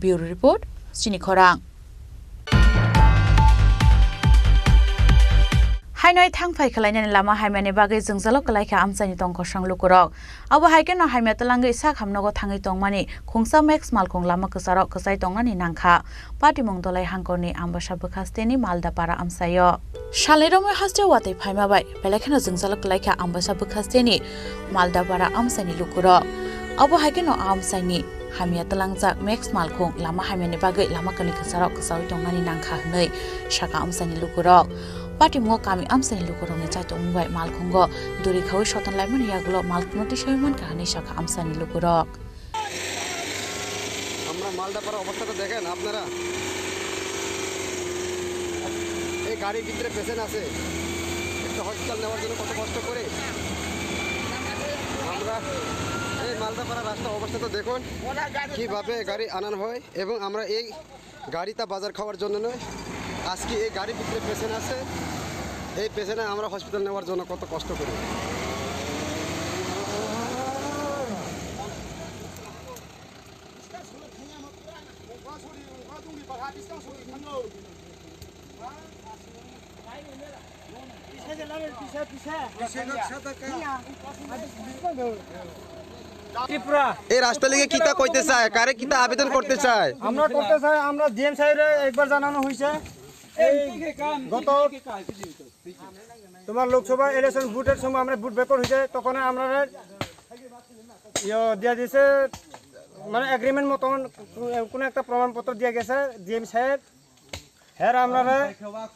ব্যুরো রিপোর্ট, চিনি খরাং। हाइनय थांफाय खालायनानै लामा हायमानि बागै जोंजाल कलायखा आमसानि तंखसं लुकुरक आबो हायकेन हायमा तलांगै सा खामनगो थाङै तंमानि खुंसा मेक्स मालखुं लामा कसारक कसाय तंनानि नांखा पाटिमुं दलाय हांकरनि आम्बासा बखास्तेनि मालदापारा आमसायो शालेरमै हास्ते वातै फायमाबाय बेलेखेनो जोंजाल कलायखा आम्बासा बखास्तेनि मालदापारा आमसानि लुकुरक आबो हायकेन आमसानि हामिया तलांजाक मेक्स मालखुं लामा हायमानि बागै लामा कनि कसारक कसाय तंनानि नांखा हनै शाखा आमसानि लुकुरक पाटिमुंग कामी आमसानि लुकुरंनि चाइतो मुंबाय मालखुंग दुरि खावै शतन लाइमोन यागुलो मालखुंति सयमन काहानि शाखा आमसानि लुकुरक আমরা মালদাপাড়া অবস্থাটা দেখেন আপনারা, এই গাড়ির ভিতরে পেশেন্ট আছে, একটা হসপিটাল নেওয়ার জন্য কত কষ্ট করে আমরা এই মালদাপাড়া রাস্তার অবস্থাটা দেখুন কিভাবে গাড়ি আনানো হয়, এবং আমরা এই গাড়িটা বাজার খাওয়ার জন্য নয়, আজকে এই গাড়ির ভিতরে পেশেন্ট আছে, এই পেশেন্টে আমরা হসপিটাল নেওয়ার জন্য কত কষ্ট করি। এই রাস্তা লিগে কিতা কইতে চায়, কারে কিতা আবেদন করতে চায়? আমরা করতে চাই, আমরা ডিএম সাহেবের একবার জানানো হয়েছে, এই গত তোমার লোকসভা ইলেকশন ভোটের সময় আমরা ভোট বেকর হয়েছে, তখন আমরা দিয়া দিয়েছে মানে এগ্রিমেন্ট মতন কোনো একটা প্রমাণপত্র দিয়ে গেছে ডিএম সাহেব। হ্যাঁ আপনারা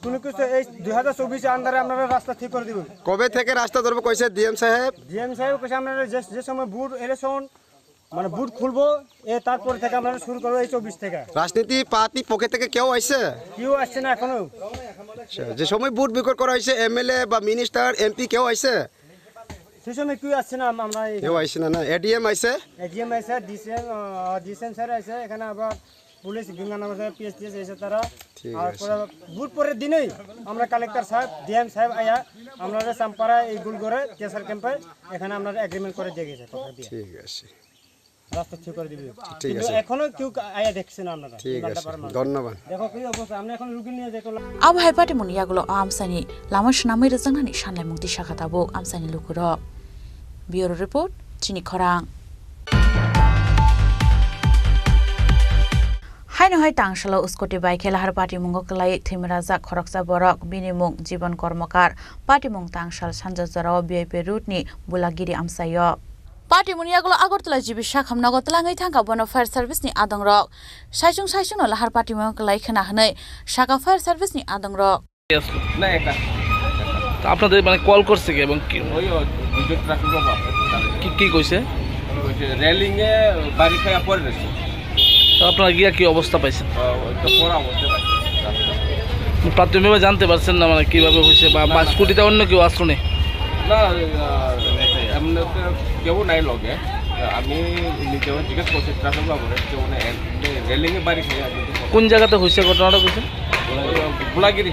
কোনো কিছু এই 2024 আন্ডারে আপনারা রাস্তা ঠিক করে দিবেন। কবে থেকে রাস্তা ধরবো কইছে ডিএম সাহেব? ডিএম সাহেব কইছে আপনারা যে সময় ভোট ইলেকশন মানে বুট খুলবো তারপর থেকে আমরা শুরু করবো এই 24 থেকে। রাজনীতি পার্টি পক্ষে থেকে কেউ আইছে? কেউ আসছে না এখনো। যে সময় বুট বিক্রি করা হয়েছে এমএলএ বা মিনিস্টার এমপি কেউ আইছে? সেই সময় কেউ আসছে না, আমরা কেউ আইছে না। এডিএম আইছে? এডিএম আইছে, ডিসিএম স্যার আইছে, এখানে আবার পুলিশ গঙ্গানগর থেকে পিএসটিএস এসে তারা। আর বুট পরের দিনেই আমরা কালেক্টর সাহেব ডিএম সাহেব আয়া আমরা সাম্পারা এই গুলগড়ে কেসার ক্যাম্পে এখানে আমরা এগ্রিমেন্ট করে দিয়ে গেছে। ঠিক আছে, রাস্তা ঠিক করে দিবি। ঠিক আছে, এখনো কেউ আয়া দেখছে না আপনারা। ঠিক আছে, ধন্যবাদ। দেখো কি অবস্থা, আমরা এখন রুগী নিয়ে যাই। আবো হাইপাটি মুনিয়াগুলো আমসানি লাमा सुनामै रजंनानि सानलाय मुक्ति शाखाताबो আমসানি लुकुरक। ब्यूरो रिपोर्ट, चिनि खरां। हाइनहाय तांगशालो उस्कोटी बाइके लाहार पार्टी मुंगो कलाई थेमराजा खरकसा बरक बिनिमुं जीवन कर्मकार पार्टी मुं तांगशाल सानजाजराव बीआईपी रुटनि बुलागिरि आमसायो पार्टी मुनियागुलो आगरतला जिबि शाखामनगो तलाङै थांका बनो फायर सार्भिसनि आदंरक साइसुं लाहार पार्टी मुंगो कलाई खोना हनै शाखा फायर सार्भिसनि आदंरक না এটা আপনাদের মানে কল করছে কি এবং কি ওই দুটো ট্রাফিক বাবা কি কইছে রেলিং এ বাড়ি খায়া পড়ে রয়েছে। তো আপনারা গিয়া কি অবস্থা পাইছেন? তো পড়া অবস্থা পাইছে। প্রাথমিকভাবে জানতে পারছেন না মানে কিভাবে হয়েছে বা স্কুটিতে অন্য কেউ আসলো না এমনি কেউ নাই লগে, আমি নিজেও জিজ্ঞেস করছি ট্রাফিক বাবুরে কেউ নাই, রেলিং এ বাড়ি খায়া। কোন জায়গাতে হয়েছে ঘটনাটা কইছে? বুলাগিরি।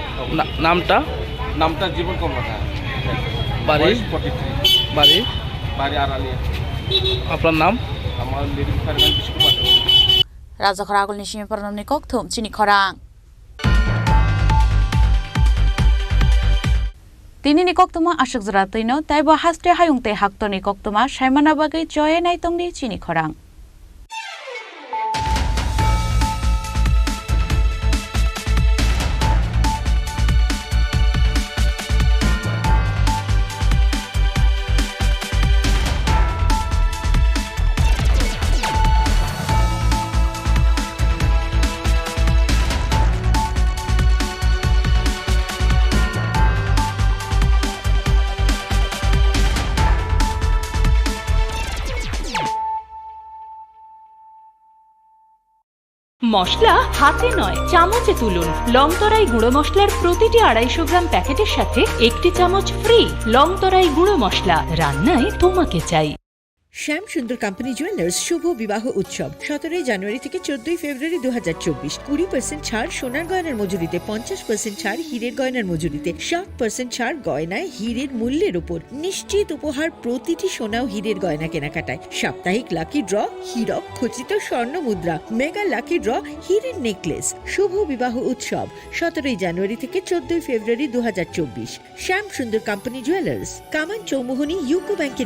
নামটা জীবন কর্মকার। বাড়ি বাড়ি আড়ালিয়া। আপনার নাম? আমার লিভিং ফায়ারম্যান বিষ্ণু পাত্র। Rajakhara agulni simi paranamni kokthum chini khorang. Tini ni koktuma ashuk zratino taibo haste hayungte haktoni koktuma shaimana bagai joye naitongni chini khorang. মশলা হাতে নয় চামচে তুলুন লংতরাই গুঁড়ো মশলার প্রতিটি 250 গ্রাম প্যাকেটের সাথে একটি চামচ ফ্রি লংতরাই গুঁড়ো মশলা রান্নায় তোমাকে চাই শ্যাম সুন্দর কোম্পানি জুয়েলার্স শুভ বিবাহ উৎসব 17 জানুয়ারি থেকে 14 ফেব্রুয়ারি 2024 20% ছাড় সোনার গয়নার মজুরিতে 50% ছাড় হীরের গয়নার মজুরিতে 60% ছাড় গয়নায় হীরের মূল্যের উপর নিশ্চিত উপহার প্রতিটি সোনা ও হীরের গয়না কেনাকাটায় সাপ্তাহিক লাকি ড্র হীরক খচিত স্বর্ণ মুদ্রা মেগা লাকি ড্র হীরের নেকলেস শুভ বিবাহ উৎসব 17 জানুয়ারি থেকে 14 ফেব্রুয়ারি 2024 শ্যাম সুন্দর কোম্পানি জুয়েলার্স কামান চৌমুহনী ইউকো ব্যাংকের